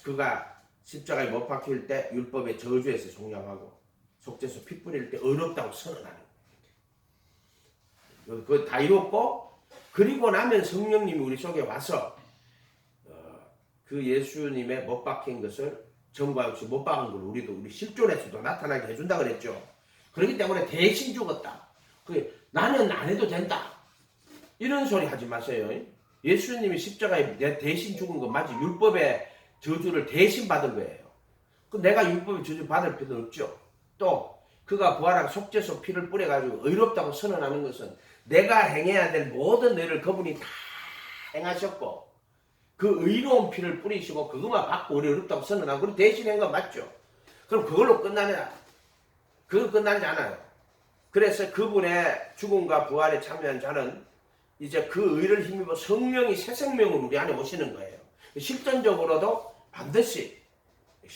그가 십자가에 못 박힐 때 율법의 저주에서 종량하고 속죄소 피 뿌릴 때 어렵다고 선언하는 거예요. 그거 다 이뤘고, 그리고 나면 성령님이 우리 속에 와서 그 예수님의 못 박힌 것을 정과 역시 못 박은 걸 우리 실존에서도 나타나게 해준다 그랬죠. 그렇기 때문에 대신 죽었다. 나는 안 해도 된다. 이런 소리 하지 마세요. 예수님이 십자가에 대신 죽은 거 맞지? 율법의 저주를 대신 받은 거예요. 내가 율법의 저주 받을 필요 없죠. 또 그가 부활하고 속죄소 피를 뿌려가지고 의롭다고 선언하는 것은 내가 행해야 될 모든 일을 그분이 다 행하셨고 그 의로운 피를 뿌리시고 그것만 받고 우리 의롭다고 선언하고 그리고 대신한 건 맞죠. 그럼 그걸로 끝나냐? 그거 끝나지 않아요. 그래서 그분의 죽음과 부활에 참여한 자는 이제 그 의를 힘입어 성령이 새 생명으로 우리 안에 오시는 거예요. 실전적으로도 반드시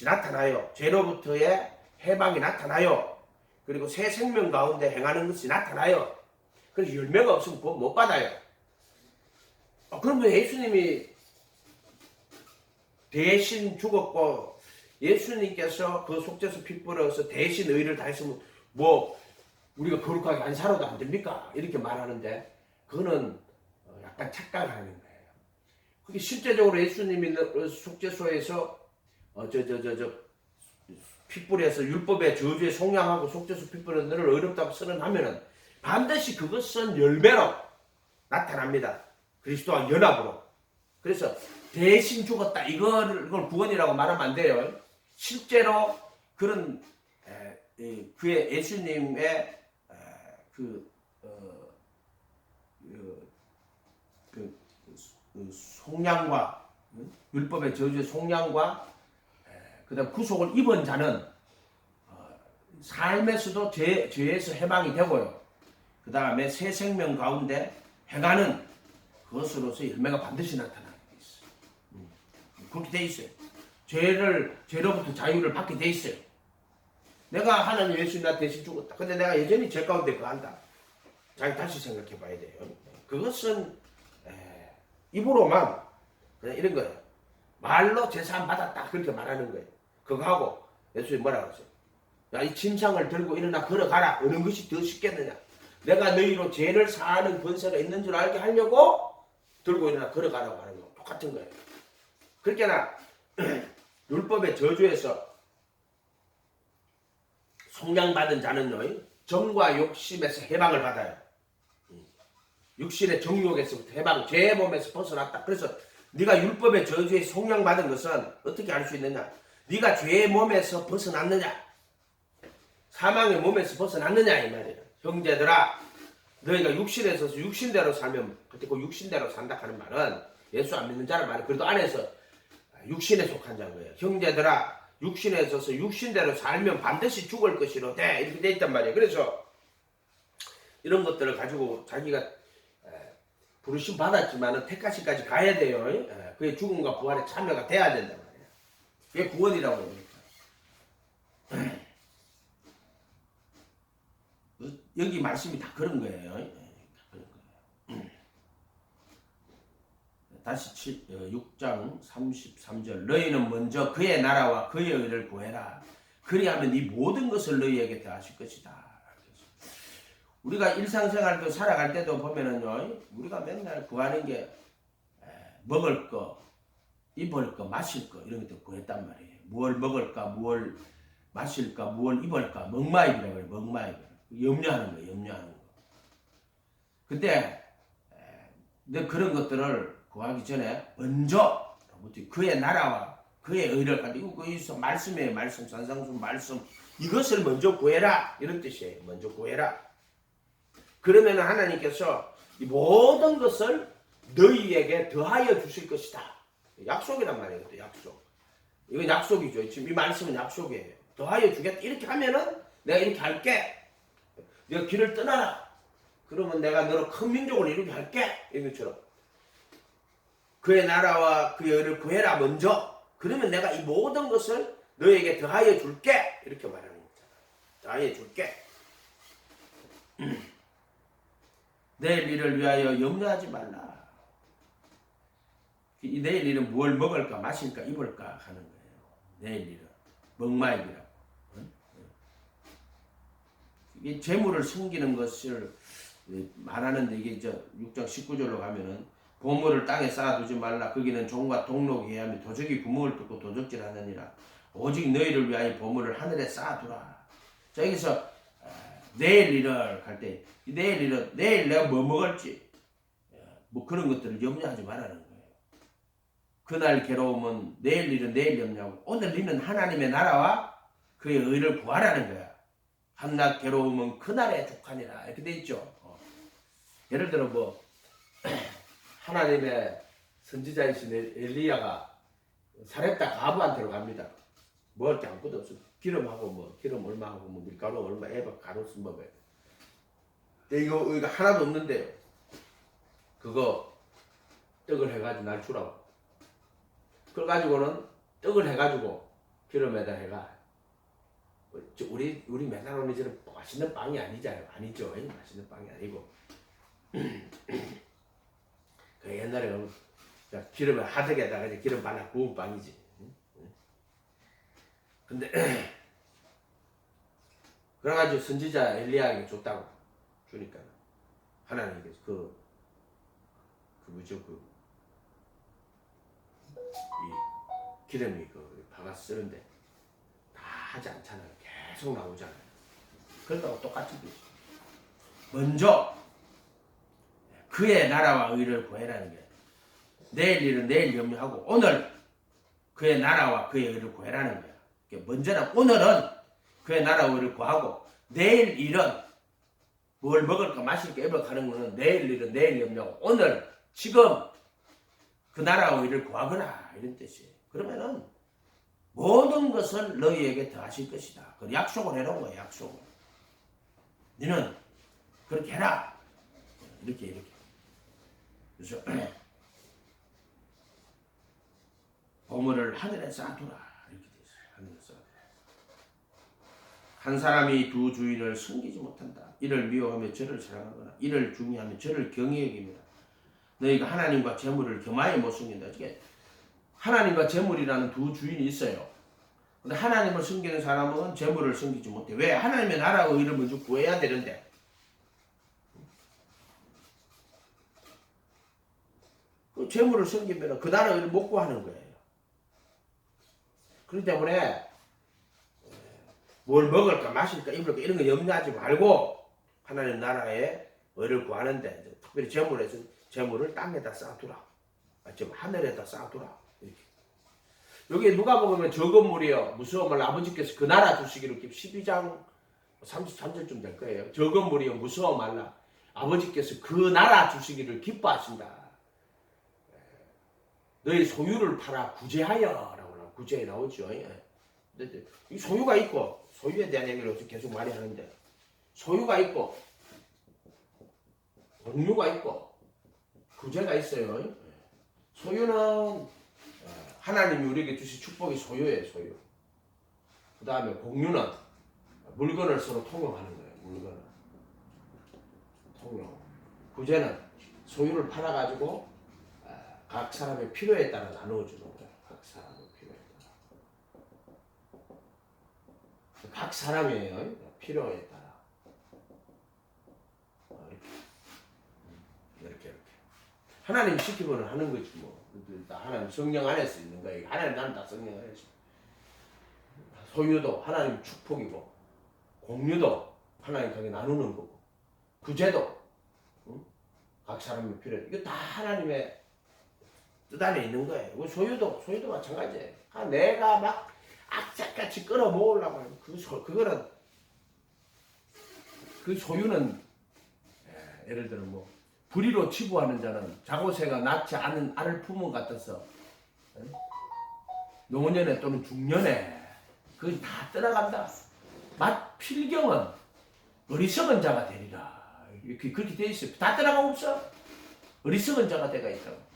나타나요. 죄로부터의 해방이 나타나요. 그리고 새 생명 가운데 행하는 것이 나타나요. 그래서 열매가 없으면 그거 못 받아요. 그러면 예수님이 대신 죽었고 예수님께서 그 속죄소 피 뿌려서 대신 의를 다 했으면 우리가 거룩하게 안 살아도 안 됩니까? 이렇게 말하는데 그거는 딱 착각하는 거예요. 그게 실제적으로 예수님이 속죄소에서 핏불에서 율법의 저주에 속량하고 속죄소 핏불에 너를 어렵다고 선언하면은 반드시 그것은 열매로 나타납니다. 그리스도와 연합으로. 그래서 대신 죽었다. 이걸 구원이라고 말하면 안 돼요. 실제로 그런 그의 예수님의 속량과 율법의 저주의 속량과 그다음 구속을 입은 자는 삶에서도 죄에서 해방이 되고요. 그 다음에 새 생명 가운데 행하는 그것으로서 열매가 반드시 나타나게 돼 있어요. 그렇게 돼 있어요. 죄로부터 자유를 받게 돼 있어요. 내가 하나님 예수님 나 대신 죽었다. 근데 내가 여전히 죄 가운데 거한다. 자기 다시 생각해 봐야 돼요. 그것은 입으로만 그냥 이런 거예요. 말로 제사함 받았다. 그렇게 말하는 거예요. 그거 하고 예수님 뭐라고 하세요? 야, 이 침상을 들고 일어나 걸어가라. 어느 것이 더 쉽겠느냐? 내가 너희로 죄를 사하는 권세가 있는 줄 알게 하려고 들고 일어나 걸어가라고 하는 거 똑같은 거예요. 그렇게나 율법의 저주에서 속량받은 자는요, 정과 욕심에서 해방을 받아요. 육신의 정욕에서부터 해방, 죄의 몸에서 벗어났다. 그래서 네가 율법의 저주에 속량받은 것은 어떻게 알 수 있느냐? 네가 죄의 몸에서 벗어났느냐? 사망의 몸에서 벗어났느냐 이 말이에요. 형제들아, 너희가 육신에 서서 육신대로 살면 그때 그 육신대로 산다 하는 말은 예수 안 믿는 자란 말은 그래도 안에서 육신에 속한 자인 거예요. 형제들아, 육신에 서서 육신대로 살면 반드시 죽을 것이로되 이렇게 돼 있단 말이에요. 그래서 이런 것들을 가지고 자기가 부르심 받았지만은 택하시까지 가야 돼요. 그게 죽음과 부활에 참여가 돼야 된단 말이에요. 그게 구원이라고 합니다. 여기 말씀이 다 그런 거예요. 그런 거예요. 다시 6장 33절 너희는 먼저 그의 나라와 그의 의를 구해라. 그리하면 이 모든 것을 너희에게 더하실 것이다. 우리가 일상생활도 살아갈 때도 보면은요, 우리가 맨날 구하는 게 먹을 거, 입을 거, 마실 거 이런 것도 구했단 말이에요. 무엇을 먹을까, 무엇을 마실까, 무엇을 입을까, 먹마입이라고 해요. 먹마입. 염려하는 거예요. 염려하는 거. 근데 너 그런 것들을 구하기 전에 먼저 그의 나라와 그의 의를 가지고 거기서 말씀이에요. 말씀, 산상수 말씀 이것을 먼저 구해라 이런 뜻이에요. 먼저 구해라. 그러면 하나님께서 이 모든 것을 너희에게 더하여 주실 것이다. 약속이란 말이에요. 또 약속. 이건 약속이죠. 지금 이 말씀은 약속이에요. 더하여 주겠다. 이렇게 하면은 내가 이렇게 할게. 네가 길을 떠나라. 그러면 내가 너를 큰 민족으로 이루게 할게. 이런 것처럼. 그의 나라와 그의 의를 구해라 먼저. 그러면 내가 이 모든 것을 너에게 더하여 줄게. 이렇게 말하는 거잖아. 더하여 줄게. 내일 일을 위하여 염려하지 말라. 이 내일 일은 뭘 먹을까, 마실까, 입을까 하는 거예요. 내일 일은 먹마입이라고. 이게 재물을 숨기는 것을 말하는데 이게 6장 19절로 가면은 보물을 땅에 쌓아두지 말라. 거기는 종과 동록이 해하며 도적이 구멍을 뚫고 도적질하느니라. 오직 너희를 위하여 보물을 하늘에 쌓아두라. 자, 여기서 내일 일을 갈 때 내일 일은 내일 내가 뭐 먹을지 뭐 그런 것들을 염려하지 말라는 거예요. 그날 괴로움은 내일 일은 내일 염려하고 오늘 일은 하나님의 나라와 그의 의를 구하라는 거야. 한낮 괴로움은 그날에 족하니라 이렇게 돼 있죠. 예를 들어 뭐 하나님의 선지자이신 엘리야가 사렙다 가부한테로 갑니다. 먹을 게 아무것도 없어. 기름하고 뭐 기름 얼마하고 뭐 밀가루 얼마 에바 가루 쓴 법에. 이거 하나도 없는데요. 그거 떡을 해가지고 날 주라고. 그걸 가지고는 떡을 해가지고 기름에다 해가. 우리 맨날 오는 저는 맛있는 빵이 아니잖아요. 아니죠. 맛있는 빵이 아니고. 그 옛날에 기름에 하덕에다가 기름 발라 구운 빵이지. 근데 그래가지고 선지자 엘리야에게 줬다고 주니까 하나님께서 그 뭐죠 이 기름이 박아 쓰는데 다 하지 않잖아요. 계속 나오잖아요. 그러다고 똑같은 거죠. 먼저 그의 나라와 의를 구해라는 게 내일 일은 내일 염려하고 오늘 그의 나라와 그의 의를 구해라는 거야. 먼저는 오늘은 그의 나라와 의를 구하고 내일 일은 뭘 먹을까 마실까 입을 가는 거는 내일 일은 내일 염려하고 오늘 지금 그 나라와 의를 구하거라 이런 뜻이에요. 그러면은 모든 것을 너희에게 더하실 것이다. 그 약속을 해놓은 거야. 약속을. 너는 그렇게 해라. 이렇게. 그래서 보물을 하늘에 쌓아두라 이렇게 돼 있어요. 하늘에 쌓아두라. 한 사람이 두 주인을 섬기지 못한다. 이를 미워하며 저를 사랑하거나 이를 중요하며 저를 경히 여깁니다. 너희가 하나님과 재물을 겸하여 못 섬긴다. 어떻게 하나님과 재물이라는 두 주인이 있어요. 근데 하나님을 섬기는 사람은 재물을 섬기지 못해. 왜? 하나님의 나라와 의를 먼저 구해야 되는데. 그 재물을 섬기면 그 나라의 의를 못 구하는 거예요. 그렇기 때문에 뭘 먹을까 마실까 입을까 이런 거 염려하지 말고 하나님 나라의 의를 구하는데 특별히 재물에서 재물을 땅에다 쌓아두라. 지금 하늘에다 쌓아두라. 이렇게. 여기 누가 보면 저 건물이요. 무서움을 아버지께서 그 나라 주시기로 12장 33절쯤 될 거예요. 저 건물이요. 무서워 말라. 아버지께서 그 나라 주시기를 기뻐하신다. 너희 소유를 팔아 구제하여라고 구제에 나오죠. 이 소유가 있고 소유에 대한 얘기를 계속 많이 하는데 소유가 있고 공유가 있고 구제가 있어요. 소유는 하나님이 우리에게 주신 축복이 소유예요. 소유. 그 다음에 공유는 물건을 서로 통용하는 거예요. 물건을 통용. 구제는 소유를 팔아가지고 각 사람의 필요에 따라 나누어주는 거예요. 각 사람의 필요에 따라. 각 사람이에요. 필요에 따라. 이렇게. 하나님 시키면 하는 거지 뭐. 하나님 성령 안에서 있는 거예요. 하나님 나는 다 성령 안에서. 소유도 하나님 축복이고 공유도 하나님 가게 나누는 거고 구제도 각 사람의 필요에 이거 다 하나님의 뜻 안에 있는 거예요. 소유도 마찬가지예요. 내가 막 악착같이 끌어모으려고 하면 그거는 그 소유는 예를 들어 뭐 불의로 치부하는 자는 자고새가 낳지 않은 알을 품은 것 같아서 노년에 또는 중년에 그거 다 떠나간다. 필경은 어리석은 자가 되리라. 그렇게 돼 있어요. 다 떠나가고 없어. 어리석은 자가 되가 있다고.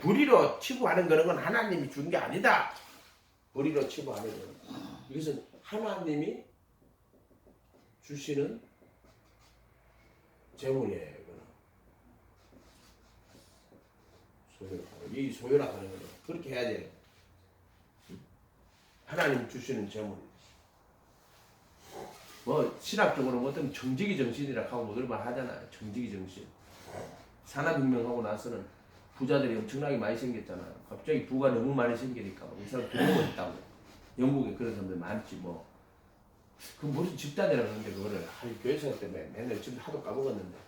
불의로 치부하는 거는 하나님이 준 게 아니다. 불의로 치부하는 거는. 이것은 하나님이 주시는 재물이에요. 이 소유라고 하는 거는 그렇게 해야 돼요. 하나님 주시는 재물. 뭐 신학적으로 어떤 정직이 정신이라 하고 뭐 그런 말 하잖아요. 정직이 정신. 산업혁명하고 나서는 부자들이 엄청나게 많이 생겼잖아요. 갑자기 부가 너무 많이 생기니까 이 사람 두려워 했다고. 영국에 그런 사람들 많지 뭐. 그 무슨 집단이라고 하는데 그거를 교회생 때문에 맨날 지금 하도 까먹었는데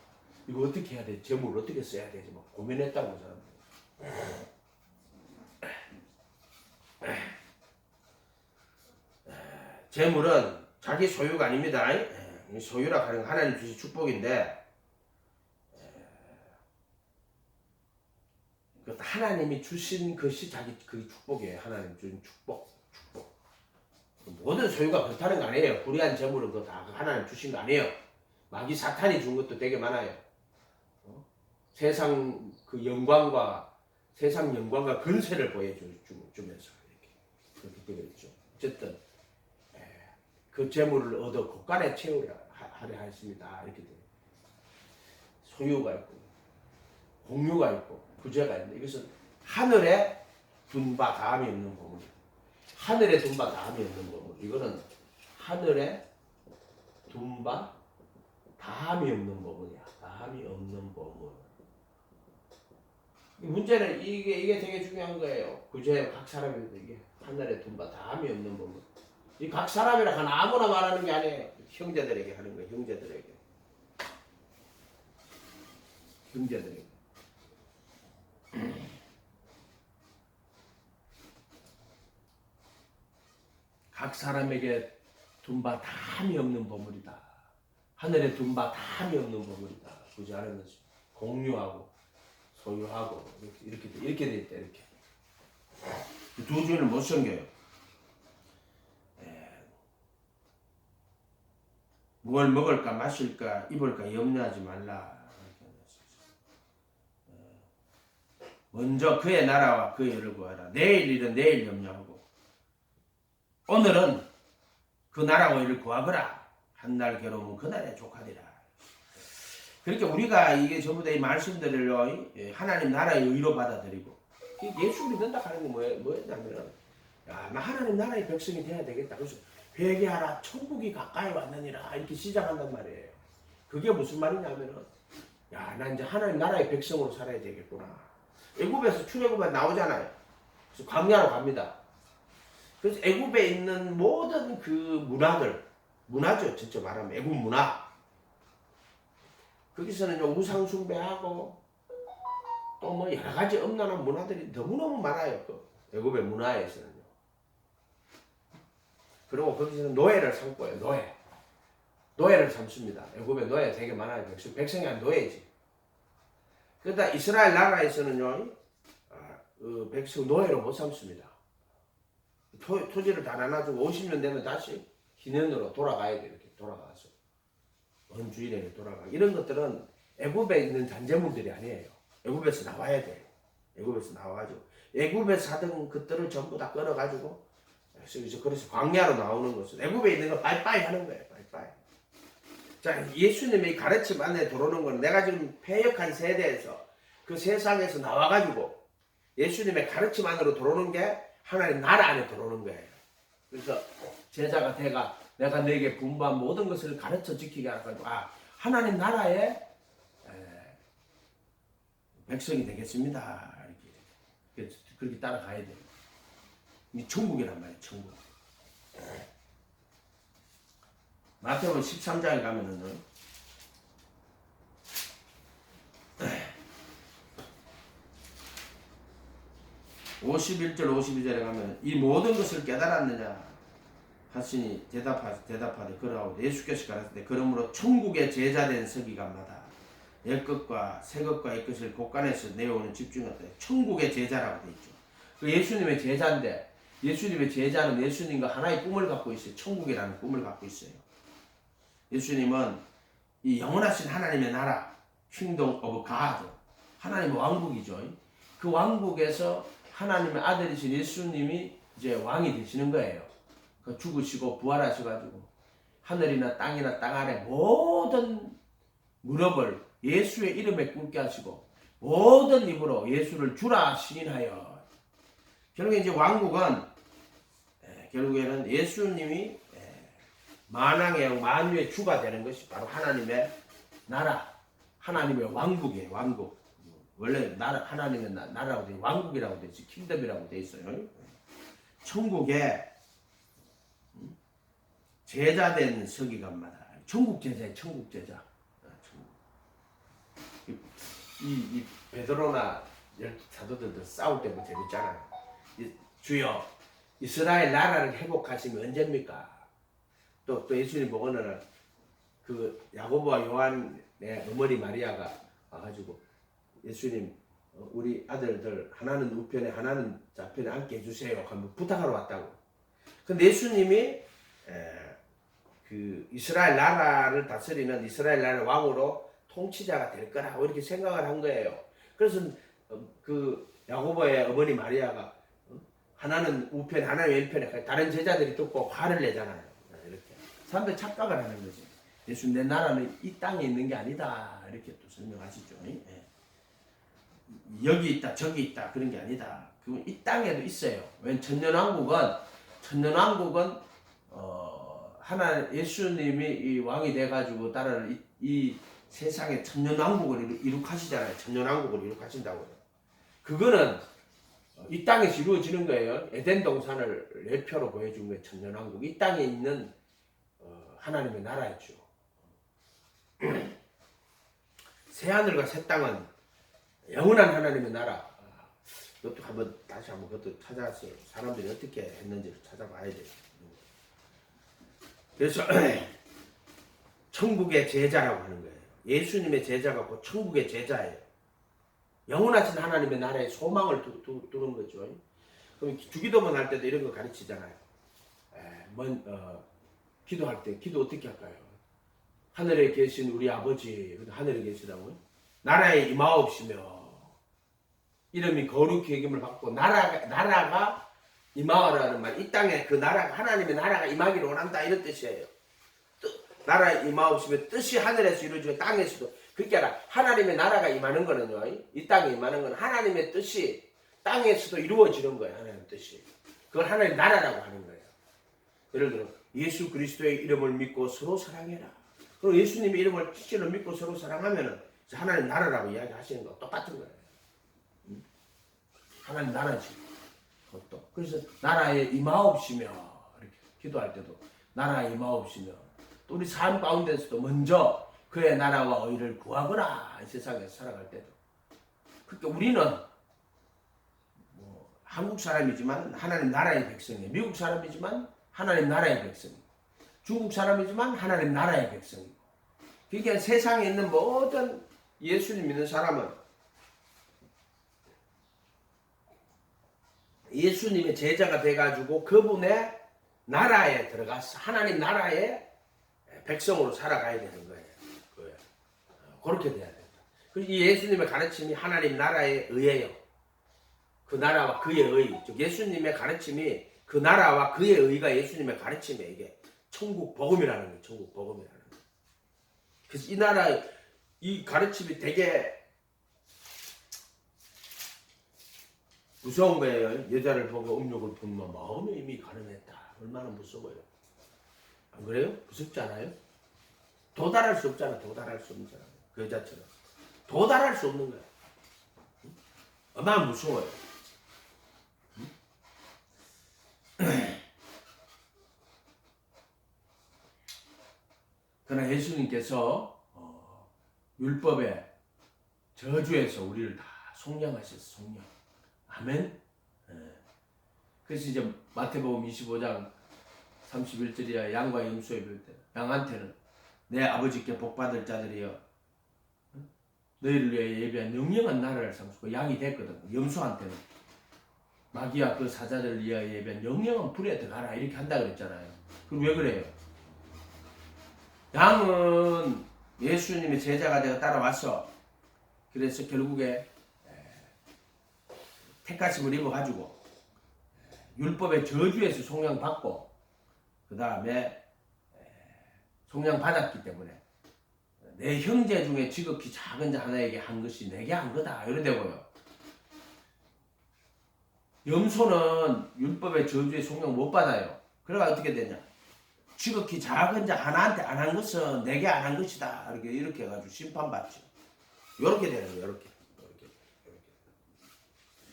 이거 어떻게 해야 되지? 재물을 어떻게 써야 되지? 막 고민했다고 사람들. 재물은 자기 소유가 아닙니다. 소유라 하는 하나님 주신 축복인데 하나님이 주신 것이 자기 그 축복이에요. 하나님 주신 축복. 모든 소유가 그렇다는 거 아니에요. 불의한 재물은 그거 다 하나님 주신 거 아니에요. 마귀 사탄이 준 것도 되게 많아요. 세상 영광과 근세를 보여주면서 그렇게 되어 있죠. 어쨌든 그 재물을 얻어 곳간에 채우려 하려 하였습니다. 이렇게 돼요. 소유가 있고 공유가 있고 구제가 있는데 이것은 하늘에 둔 바 다함이 없는 보물. 하늘에 둔 바 다함이 없는 보물. 이거는 하늘에 둔 바 다함이 없는 보물이야. 다함이 없는 보물. 문제는 이게 되게 중요한 거예요. 구제 각 사람이 이게 하늘에 둔바 다함이 없는 부분. 이 각 사람이라 하나 아무나 말하는 게 아니에요. 형제들에게 하는 거예요. 형제들에게. 각 사람에게 둔바 다함이 없는 보물이다. 하늘에 둔바 다함이 없는 보물이다. 구제하는 것이 공유하고 소유하고 이렇게 돼 있다. 이렇게 두 주인을 못 섬겨요. 뭘 먹을까 마실까 입을까 염려하지 말라. 먼저 그의 나라와 그의 의를 구하라. 내일 일은 내일 염려하고 오늘은 그 나라와 의를 구하거라. 한날 괴로움은 그날에 족하리라. 그러니까 우리가 이게 전부 다 이 말씀들을 하나님 나라의 의로 받아들이고 예수 믿는다 하는 게 뭐였냐면 야, 나 하나님 나라의 백성이 돼야 되겠다. 그래서 회개하라 천국이 가까이 왔느니라 이렇게 시작한단 말이에요. 그게 무슨 말이냐면은 야, 나 이제 하나님 나라의 백성으로 살아야 되겠구나. 애굽에서 출애굽에 나오잖아요. 그래서 광야로 갑니다. 그래서 애굽에 있는 모든 그 문화죠. 진짜 말하면 애굽 문화. 거기서는 우상 숭배하고 또 뭐 여러 가지 엄난한 문화들이 너무너무 많아요. 그 애굽의 문화에서는요. 그리고 거기서는 노예를 삼고요. 노예를 삼습니다. 애굽에 노예 되게 많아요. 백성이 한 노예지. 그러다 이스라엘 나라에서는요, 백성 노예로 못 삼습니다. 토지를 다 나눠주고 50년 되면 다시 희년으로 돌아가야 돼요. 이렇게 돌아가서 원주일에게 돌아가. 이런 것들은 애굽에 있는 잔재물들이 아니에요. 애굽에서 나와야 돼요. 애굽에서 나와가지고 애굽에서 하던 것들을 전부 다 끊어가지고 그래서 광야로 나오는 것은 애굽에 있는 거 빠이빠이 하는 거예요. 빠이빠이. 자, 예수님의 가르침 안에 들어오는 건 내가 지금 패역한 세대에서 그 세상에서 나와가지고 예수님의 가르침 안으로 들어오는 게 하나님 나라 안에 들어오는 거예요. 그래서 제자가 돼가 내가 너에게 분부한 모든 것을 가르쳐 지키게 하고 하나님 나라의 백성이 되겠습니다. 이렇게 그렇게 따라가야 돼요. 이 천국이란 말이에요. 천국. 마태복음 13장에 가면은 51절 52절에 가면 이 모든 것을 깨달았느냐 하시니 대답하되 그러하고 예수께서 가라사대 그러므로 천국의 제자된 서기관마다 옛것과 새것과 옛것을 곳간에서 내어오는 집중하되 천국의 제자라고 되어 있죠. 그 예수님의 제자인데 예수님의 제자는 예수님과 하나의 꿈을 갖고 있어요. 천국이라는 꿈을 갖고 있어요. 예수님은 이 영원하신 하나님의 나라 Kingdom of God 하나님의 왕국이죠. 그 왕국에서 하나님의 아들이신 예수님이 이제 왕이 되시는 거예요. 죽으시고 부활하셔가지고 하늘이나 땅이나 땅 아래 모든 무릎을 예수의 이름에 꿇게 하시고 모든 입으로 예수를 주라 시인하여 결국에 이제 왕국은 결국에는 예수님이 만왕의 영 만유의 주가 되는 것이 바로 하나님의 나라 하나님의 왕국이에요. 왕국. 원래 하나님의 나라라고 돼 왕국이라고 돼 있지 킹덤이라고 돼 있어요. 천국에 제자된 서기관마다 천국 제자예요. 천국 제자. 이 베드로나 사도들도 싸울 때도 재밌잖아요. 주여 이스라엘 나라를 회복하시면 언제입니까? 또 예수님 보고는 그 야고보와 요한의 어머니 마리아가 와가지고 예수님 우리 아들들 하나는 우편에 하나는 좌편에 앉게 해주세요 하면 부탁하러 왔다고. 근데 예수님이 그 이스라엘 나라를 다스리는 이스라엘 나라의 왕으로 통치자가 될 거라고 이렇게 생각을 한 거예요. 그래서 그 야고보의 어머니 마리아가 하나는 우편 하나는 왼편에 다른 제자들이 듣고 화를 내잖아요. 이렇게 사람들 착각을 하는 거지. 예수 내 나라는 이 땅에 있는 게 아니다 이렇게 또 설명하시죠. 여기 있다 저기 있다 그런 게 아니다. 그건 이 땅에도 있어요. 왜냐면 천년왕국은 하나 예수님이 이 왕이 돼가지고 이 세상에 천년왕국을 이룩하시잖아요. 천년왕국을 이룩하신다고요. 그거는 이 땅에서 이루어지는 거예요. 에덴 동산을 예표로 보여준 거예요. 천년왕국. 이 땅에 있는 하나님의 나라였죠. 새하늘과 새 땅은 영원한 하나님의 나라. 이것도 다시 한번 그것도 찾아서 사람들이 어떻게 했는지를 찾아봐야 돼요. 그래서 천국의 제자라고 하는 거예요. 예수님의 제자가 곧 천국의 제자예요. 영원하신 하나님의 나라에 소망을 두는 거죠. 그럼 주기도문 할 때도 이런 거 가르치잖아요. 기도할 때 기도 어떻게 할까요? 하늘에 계신 우리 아버지, 하늘에 계시다고요? 나라에 임하옵시며 이름이 거룩히 여김을 받고 나라가 임하라는 말, 이 땅에 그 나라가 하나님의 나라가 임하기를 원한다 이런 뜻이에요. 나라에 임하옵시며 뜻이 하늘에서 이루어지고 땅에서도 그렇게 하라. 하나님의 나라가 임하는 거는요, 이 땅에 임하는 건 하나님의 뜻이 땅에서도 이루어지는 거예요. 하나님의 뜻이. 그걸 하나님의 나라라고 하는 거예요. 예를 들어 예수 그리스도의 이름을 믿고 서로 사랑해라. 그리고 예수님의 이름을 진실로 믿고 서로 사랑하면은 하나님 나라라고 이야기하시는 거 똑같은 거예요. 하나님 나라지. 그것도. 그래서 나라에 임하옵시며 이렇게 기도할 때도 나라에 임하옵시며 또 우리 삶 가운데서도 먼저 그의 나라와 의를 구하거나 이 세상에서 살아갈 때도. 그러니까 우리는 한국 사람이지만 하나님 나라의 백성이에요. 미국 사람이지만 하나님 나라의 백성이에요. 중국 사람이지만 하나님 나라의 백성이고. 그러니까 세상에 있는 모든 예수님 믿는 사람은 예수님의 제자가 돼가지고 그분의 나라에 들어가서 하나님 나라의 백성으로 살아가야 되는 거예요. 그렇게 돼야 된다. 이 예수님의 가르침이 하나님 나라의 의예요. 그 나라와 그의 의, 즉 예수님의 가르침이 그 나라와 그의 의가 예수님의 가르침이에요. 이게 천국 복음이라는 거예요. 천국 복음이라는 거예요. 그래서 이 나라의 이 가르침이 되게 무서운 거예요. 여자를 보고 음욕을 품으면 마음의 이미 가늠했다. 얼마나 무서워요. 안 그래요? 무섭지 않아요? 도달할 수 없잖아. 도달할 수 없는 사람. 그 여자처럼. 도달할 수 없는 거야. 얼마나 무서워요. 그러나 예수님께서 율법의 저주에서 우리를 다 속량하셨어. 속량. 아멘. 그래서 이제 마태복음 25장 31절이야. 양과 염소의 별대. 양한테는 내 아버지께 복받을 자들이여 너희를 위해 예비한 영영한 나라를 상수고 양이 됐거든. 염소한테는 마귀와 그 사자들을 위하여 예비한 영영한 불에 들어가라 이렇게 한다 그랬잖아요. 그럼 왜 그래요? 양은 예수님의 제자가 되어 따라왔어. 그래서 결국에 택하심을 입어가지고 율법의 저주에서 속량받고 그 다음에 속량받았기 때문에 내 형제 중에 지극히 작은 자 하나에게 한 것이 내게 한 거다 이러되고요. 염소는 율법의 저주에 속량 못 받아요. 그래가 어떻게 되냐? 지극히 작은 자 하나한테 안 한 것은 내게 안 한 것이다. 이렇게 해가지고 심판받죠. 이렇게 되는 거예요. 이렇게.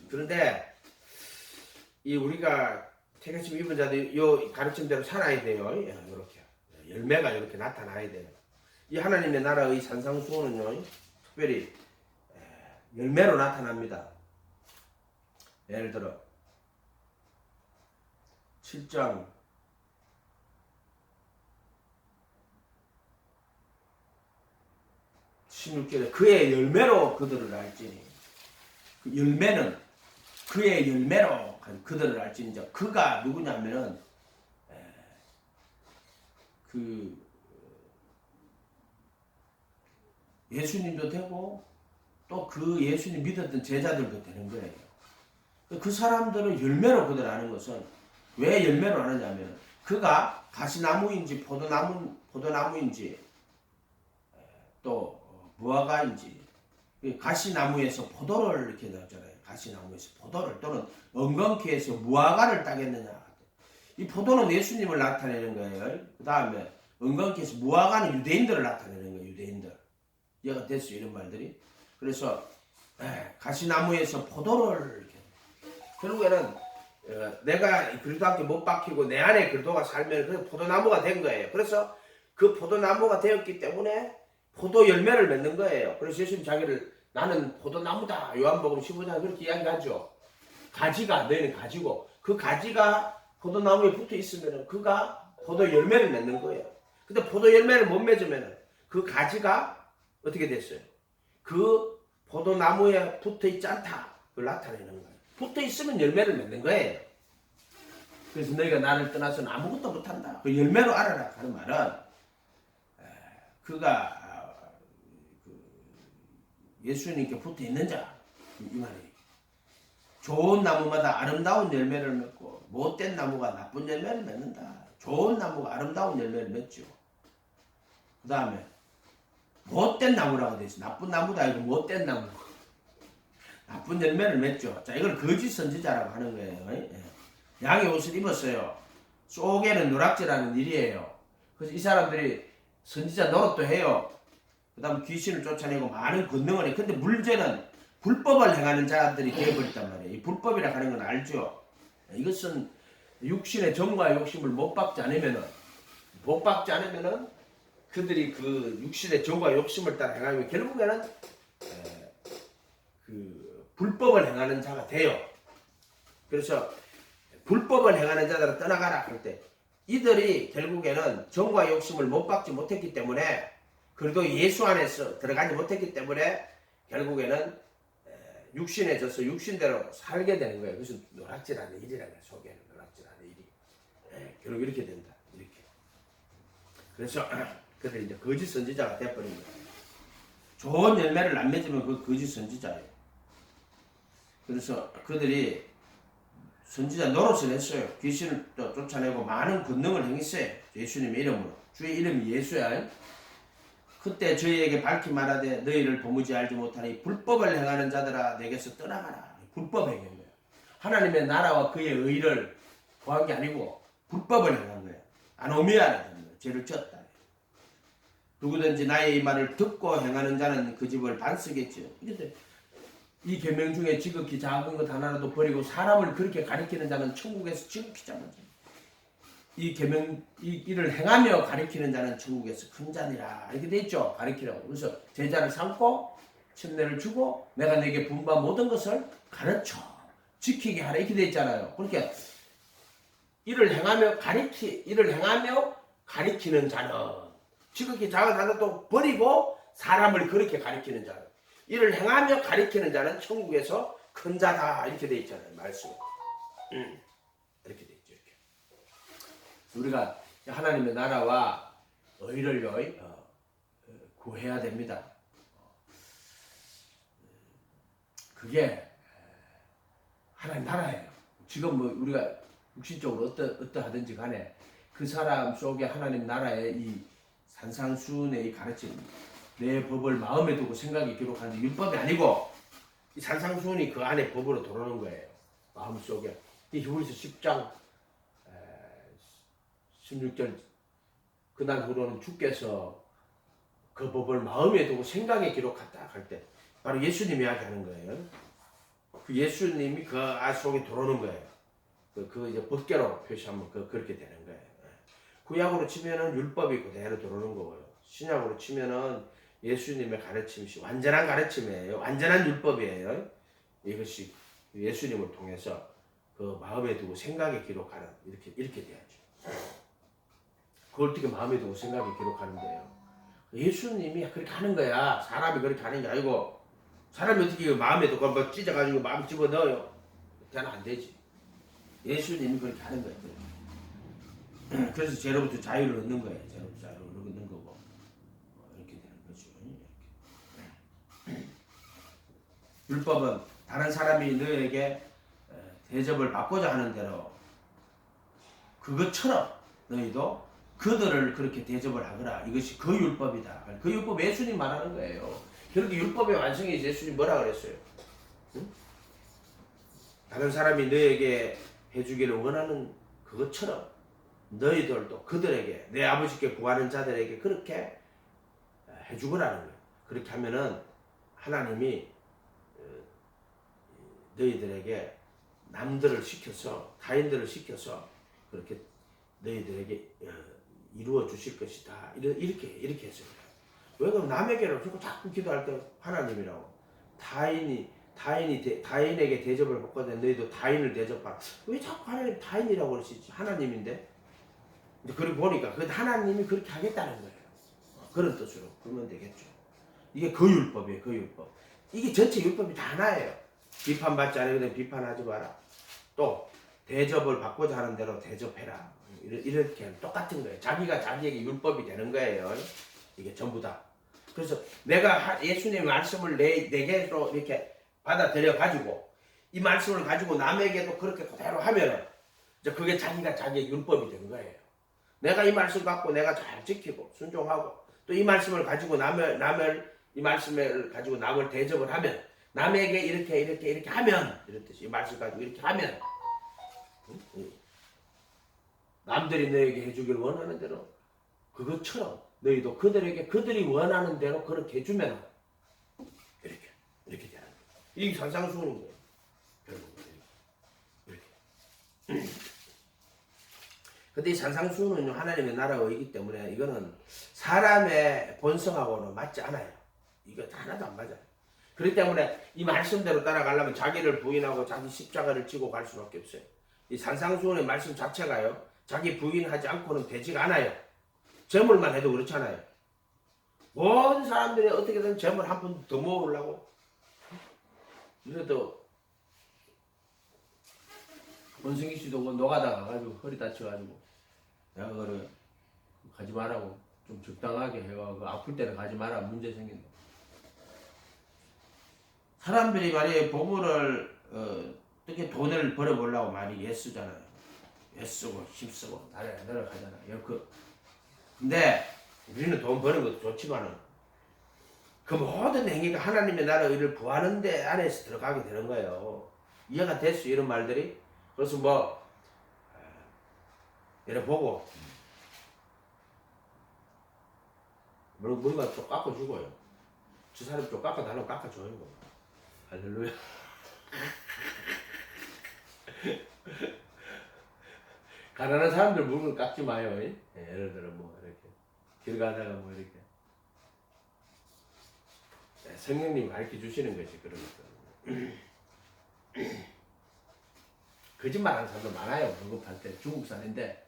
그런데 이 우리가 택하심 입은 자들 요 가르침대로 살아야 돼요. 이렇게 열매가 이렇게 나타나야 돼요. 이 하나님의 나라의 산상수훈은요, 특별히 열매로 나타납니다. 예를 들어 7장 16절에 그의 열매로 그들을 알지니, 그 열매는 그의 열매로 그들을 알지니, 그가 누구냐면은 그 예수님도 되고 또 그 예수님 믿었던 제자들도 되는 거예요. 그 사람들은 열매로 그들 아는 것은 왜 열매로 아느냐면 그가 가시나무인지 포도나무인지 또 무화과인지, 가시나무에서 포도를 이렇게 넣었잖아요. 가시나무에서 포도를 또는 엉겅퀴에서 무화과를 따겠느냐. 이 포도는 예수님을 나타내는 거예요. 그 다음에 엉겅퀴에서 무화과는 유대인들을 나타내는 거예요. 유대인들. 이해가 됐어요? 이런 말들이. 그래서 가시나무에서 포도를 이렇게. 결국에는 내가 그리스도 함께 못 박히고 내 안에 그리스도가 살면 그 포도나무가 된 거예요. 그래서 그 포도나무가 되었기 때문에 포도 열매를 맺는 거예요. 그래서 예수님 자기를 나는 포도나무다. 요한복음 15장 그렇게 이야기하죠. 가지가 너희는 가지고 그 가지가 포도나무에 붙어 있으면 그가 포도 열매를 맺는 거예요. 근데 포도 열매를 못 맺으면 그 가지가 어떻게 됐어요? 그 포도나무에 붙어 있지 않다. 그걸 나타내는 거예요. 붙어 있으면 열매를 맺는 거예요. 그래서 너희가 나를 떠나서는 아무것도 못한다. 그 열매로 알아라 하는 말은 그가 예수님께 붙어 있는 자 이 말이에요. 좋은 나무마다 아름다운 열매를 맺고 못된 나무가 나쁜 열매를 맺는다. 좋은 나무가 아름다운 열매를 맺죠. 그 다음에 못된 나무라고 되어 있어요. 나쁜 나무도 아니고 못된 나무. 나쁜 열매를 맺죠. 자, 이걸 거짓 선지자라고 하는 거예요. 양의 옷을 입었어요. 속에는 노락질하는 일이에요. 그래서 이 사람들이 선지자 노릇도 해요. 그 다음 귀신을 쫓아내고 많은 권능을 해요. 근데 문제는 불법을 행하는 자들이 되어버렸단 말이에요. 이 불법이라 하는 건 알죠. 이것은 육신의 정과 욕심을 못 박지 않으면은 그들이 그 육신의 정과 욕심을 따라 행하면 결국에는 그 불법을 행하는 자가 돼요. 그래서 불법을 행하는 자들은 떠나가라 할 때 이들이 결국에는 정과 욕심을 못 박지 못했기 때문에 그래도 예수 안에서 들어가지 못했기 때문에 결국에는 육신에 져서 육신대로 살게 되는 거예요. 그래서 노락질하는 일이라는 거예요. 속에는 노락질하는 일이. 결국 이렇게 된다. 이렇게. 그래서 그들이 이제 거짓 선지자가 되어버린 거예요. 좋은 열매를 안 맺으면 그 거짓 선지자예요. 그래서 그들이 선지자 노릇을 했어요. 귀신을 쫓아내고 많은 권능을 행했어요. 예수님의 이름으로. 주의 이름이 예수야. 그때 저희에게 밝히 말하되 너희를 도무지 알지 못하니 불법을 행하는 자들아 내게서 떠나가라. 불법 행한 거예요. 하나님의 나라와 그의 의를 구한 게 아니고 불법을 행한 거예요. 아노미아라는 거예요. 죄를 지었다. 누구든지 나의 이 말을 듣고 행하는 자는 그 집을 반쓰겠죠. 이 계명 중에 지극히 작은 것 하나라도 버리고 사람을 그렇게 가리키는 자는 천국에서 지극히 작은 자. 이 계명 이를 행하며 가리키는 자는 천국에서 큰 자니라. 이렇게 돼 있죠. 가리키라고. 그래서 제자를 삼고 침례를 주고 내가 내게 분부한 모든 것을 가르쳐 지키게 하라. 이렇게 돼 있잖아요. 그러니까 이를 행하며 가리키는 자는 지극히 작은 하나도 버리고 사람을 그렇게 가리키는 자는 이를 행하며 가리키는 자는 천국에서 큰 자다. 이렇게 돼 있잖아요. 말씀. 이렇게 돼 있죠. 이렇게. 우리가 하나님의 나라와 의를 구해야 됩니다. 그게 하나님 나라예요. 지금 뭐 우리가 육신적으로 어떠하든지 간에 그 사람 속에 하나님 나라의 이 산상수훈의 이 가르침, 내 법을 마음에 두고 생각이 기록하는데 율법이 아니고 이 산상수훈이 그 안에 법으로 들어오는 거예요. 마음속에. 이 히브리서 10장 16절 그날 후로는 주께서 그 법을 마음에 두고 생각에 기록했다 할 때 바로 예수님이 이야기하는 거예요. 그 예수님이 그 아 속에 들어오는 거예요. 그 이제 법계로 표시하면 그렇게 되는 거예요. 구약으로 치면은 율법이 그대로 들어오는 거고요. 신약으로 치면은 예수님의 가르침이 완전한 가르침이에요. 완전한 율법이에요. 이것이 예수님을 통해서 그 마음에 두고 생각에 기록하는 이렇게 돼야죠. 그걸 어떻게 마음에 두고 생각에 기록하는데요. 예수님이 그렇게 하는 거야. 사람이 그렇게 하는 게 아니고 사람이 어떻게 마음에 두고 뭐 찢어가지고 마음 집어넣어요. 그냥 안 되지. 예수님이 그렇게 하는 거예요. 그래서 죄로부터 자유를 얻는 거예요. 죄로부터 자유를 얻는 거고 이렇게 되는 거죠. 이렇게. 율법은 다른 사람이 너에게 대접을 받고자 하는 대로 그것처럼 너희도 그들을 그렇게 대접을 하거라. 이것이 그 율법이다. 그 율법 예수님 말하는 거예요. 결국 율법의 완성이 예수님 뭐라 그랬어요? 응? 다른 사람이 너에게 해주기를 원하는 그것처럼 너희들도 그들에게 내 아버지께 구하는 자들에게 그렇게 해주거라는 거예요. 그렇게 하면은 하나님이 너희들에게 남들을 시켜서 타인들을 시켜서 그렇게 너희들에게 이루어 주실 것이다. 이렇게 했어요. 왜 그럼 남에게를 자꾸 기도할 때 하나님이라고 타인에게 대접을 받거든 너희도 타인을 대접하라. 왜 자꾸 하나님 타인이라고 그러시지? 하나님인데. 그리고 보니까 그 하나님이 그렇게 하겠다는 거예요. 그런 뜻으로 그러면 되겠죠. 이게 그 율법이에요. 그 율법. 이게 전체 율법이 다 하나예요. 비판받지 않으면 비판하지 마라. 또 대접을 받고자 하는 대로 대접해라. 이렇게 똑같은 거예요. 자기가 자기에게 율법이 되는 거예요. 이게 전부 다. 그래서 내가 예수님의 말씀을 내게로 이렇게 받아들여 가지고 이 말씀을 가지고 남에게도 그렇게 그대로 하면 이제 그게 자기의 율법이 된 거예요. 내가 이 말씀 갖고 내가 잘 지키고 순종하고 또 이 말씀을 가지고 이 말씀을 가지고 남을 대접을 하면 남에게 이렇게 하면 이런 뜻이 이 말씀 가지고 이렇게 하면 남들이 너에게 해주길 원하는 대로 그것처럼 너희도 그들이 원하는 대로 그렇게 해주면 이렇게 되는 거예요. 이게 산상수훈인 거예요. 결국은 이렇게. 근데 이 산상수훈은 하나님의 나라이기 때문에 이거는 사람의 본성하고는 맞지 않아요. 이거 하나도 안 맞아요. 그렇기 때문에 이 말씀대로 따라가려면 자기를 부인하고 자기 십자가를 지고 갈 수밖에 없어요. 이 산상수훈의 말씀 자체가요. 자기 부인하지 않고는 되지가 않아요. 재물만 해도 그렇잖아요. 모든 사람들이 어떻게든 재물 한 푼 더 모으려고 이래도 원승희 씨도 노가다 가가지고 허리 다쳐가지고 내가 그거를 가지 말라고 좀 적당하게 해가지고 아플 때는 가지 마라 문제 생긴다. 사람들이 말이에요 보물을 어떻게 돈을 벌어보려고 많이 애쓰잖아요. 애쓰고 힘쓰고 노력하잖아요. 근데 우리는 돈 버는 것도 좋지만은 그 모든 행위가 하나님의 나라 의를 구하는 데 안에서 들어가게 되는 거예요. 이해가 됐어요 이런 말들이? 그래서 이래 보고 뭔가 좀 깎아주고요. 저 사람 좀 깎아달라고 깎아줘요. 할렐루야. 가난한 사람들 물건 깎지 마요. 예를 들어 이렇게 길 가다가 이렇게 성령님이 가르쳐 주시는 것이 그런 것들. 거짓말하는 사람도 많아요. 물건팔 때 중국산인데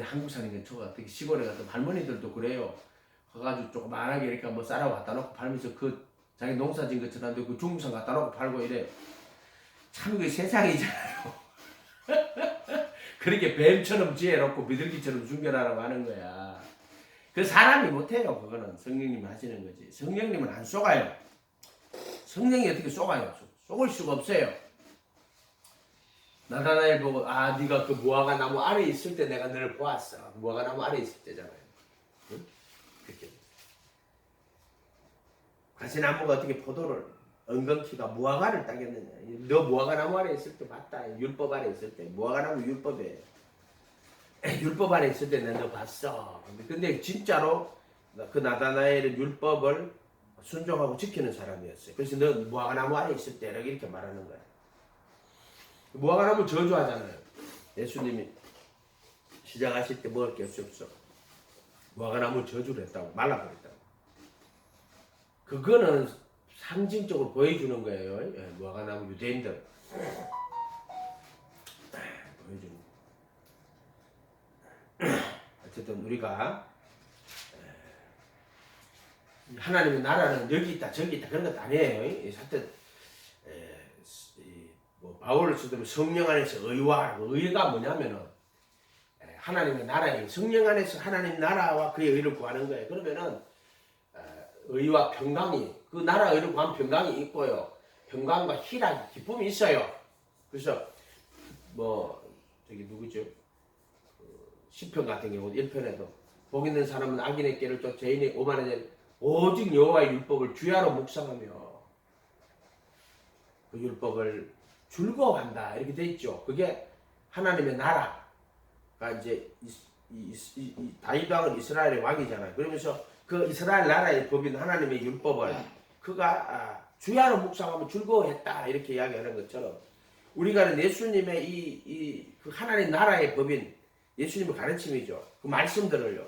한국산인 게 어떻게 시골에 가서 할머니들도 그래요. 가가지고 조그만하게 이렇게 쌀하고 갖다 놓고 팔면서 자기 농사진 것처럼 그 중국산 갖다 놓고 팔고 이래. 참 이게 세상이잖아요. 그렇게 뱀처럼 지어놓고 비둘기처럼 숨겨라라고 하는 거야. 그 사람이 못해요. 그거는 성령님이 하시는 거지. 성령님은 안 속아요. 성령이 어떻게 속아요? 속을 수가 없어요. 나다나엘 보고 네가 그 무화과 나무 아래 있을 때 내가 너를 보았어. 무화과 나무 아래 있을 때잖아요. 응? 그렇게. 가시나무가 어떻게 포도를 엉겅퀴가 무화과를 따겠느냐. 너 무화과 나무 아래 있을 때 봤다. 율법 아래 있을 때. 무화과 나무 율법이에요. 율법 아래 있을 때 내가 너 봤어. 근데 진짜로 그 나다나엘은 율법을 순종하고 지키는 사람이었어요. 그래서 너 무화과 나무 아래 있을 때 이렇게 말하는 거야. 무화과 나무 저주하잖아요. 예수님이 시작하실 때 먹을 게 없어. 무화과 나무 저주를 했다고 말라버렸다고. 그거는 상징적으로 보여주는 거예요. 무화과 나무 유대인들 보여주는. 어쨌든 우리가 하나님의 나라는 여기 있다 저기 있다 그런 것도 아니에요. 사실 바울을 쓰면 성령 안에서 의가 뭐냐면은 하나님의 나라에 성령 안에서 하나님 나라와 그의 의를 구하는 거예요. 그러면은 의와 평강이 그 나라 의를 구하면 평강이 있고요. 평강과 희락, 기쁨이 있어요. 그래서 저기 누구죠? 시편 같은 경우 1편에도 복 있는 사람은 악인의 길을 쫓아 죄인이 오만하지 오직 여호와의 율법을 주야로 묵상하며 그 율법을 즐거워한다 이렇게 돼 있죠. 그게 하나님의 나라가 이제 다윗 왕은 이스라엘의 왕이잖아요. 그러면서 그 이스라엘 나라의 법인 하나님의 율법을 그가 주야로 묵상하면 즐거워했다 이렇게 이야기하는 것처럼 우리가 예수님의 그 하나님 나라의 법인 예수님의 가르침이죠. 그 말씀들을요.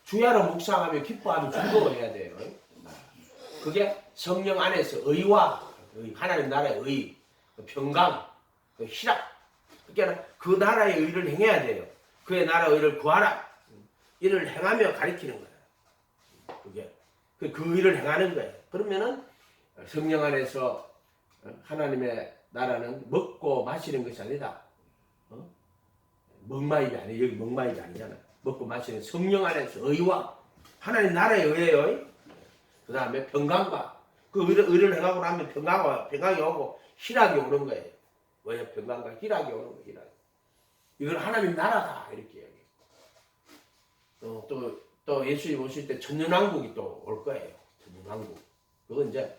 주야로 묵상하며 기뻐하며 즐거워해야 돼요. 그게 성령 안에서 의와 하나님 나라의 의, 평강, 희락. 그러니까 그 나라의 의를 행해야 돼요. 그의 나라의 의를 구하라. 이를 행하며 가리키는 거예요. 그게 그 의를 행하는 거예요. 그러면은 성령 안에서 하나님의 나라는 먹고 마시는 것이 아니다. 먹마입이 아니에요. 여기 먹마입이 아니잖아. 먹고 마시는 성령 안에서 의와 하나님 나라의 의예요. 그 다음에 평강과 그 의를 행하고 나면 평강이 오고 희락이 오는 거예요. 왜 평강과 희락이 오는 거예요. 희락. 이건 하나님 나라다 이렇게 얘기해요. 또 예수님 오실 때 천년왕국이 또 올 거예요. 천년왕국. 그건 이제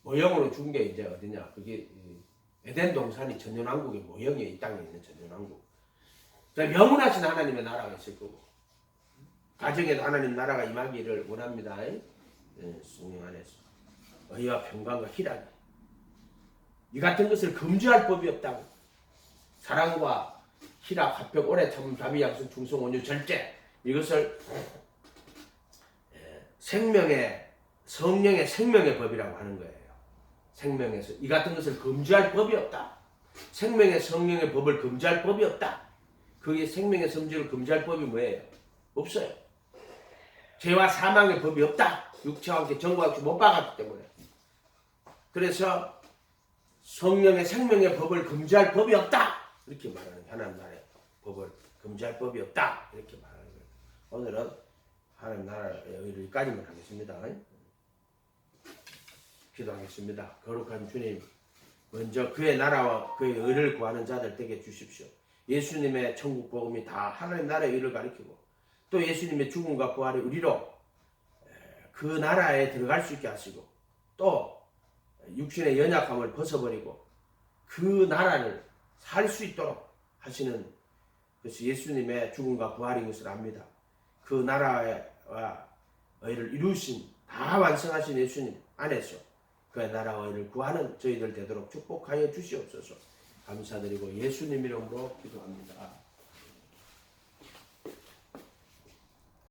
모형으로 준 게 이제 어디냐? 그게 에덴 동산이 천년왕국의 모형이에요. 이 땅에 있는 천년왕국. 영원하신 하나님의 나라가 있을 거고 가정에도 하나님 나라가 임하기를 원합니다. 성령 안에서 의와 평강과 희락이 이 같은 것을 금지할 법이 없다고. 사랑과 희락, 화평, 오래 참음, 자비, 양선, 충성, 온유, 절제 이것을 성령의 생명의 법이라고 하는 거예요. 생명에서 이 같은 것을 금지할 법이 없다. 생명의 성령의 법을 금지할 법이 없다. 그게 생명의 성질을 금지할 법이 뭐예요? 없어요. 죄와 사망의 법이 없다. 육체와 함께 정과 없이 못 박았기 때문에. 그래서 성령의 생명의 법을 금지할 법이 없다. 이렇게 말하는 하나님 나라의 법을 금지할 법이 없다. 이렇게 말하는 거예요. 오늘은 하나님 나라의 의를 여기까지만 하겠습니다. 기도하겠습니다. 거룩한 주님, 먼저 그의 나라와 그의 의를 구하는 자들 되게 주십시오. 예수님의 천국 복음이 다 하나님 나라의 의를 가리키고 또 예수님의 죽음과 부활의 의리로 그 나라에 들어갈 수 있게 하시고 또 육신의 연약함을 벗어버리고 그 나라를 살 수 있도록 하시는 것이 예수님의 죽음과 부활인 것을 압니다. 그 나라와 의를 이루신 다 완성하신 예수님 안에서 그의 나라와 의를 구하는 저희들 되도록 축복하여 주시옵소서. 감사드리고 예수님 이름으로 기도합니다.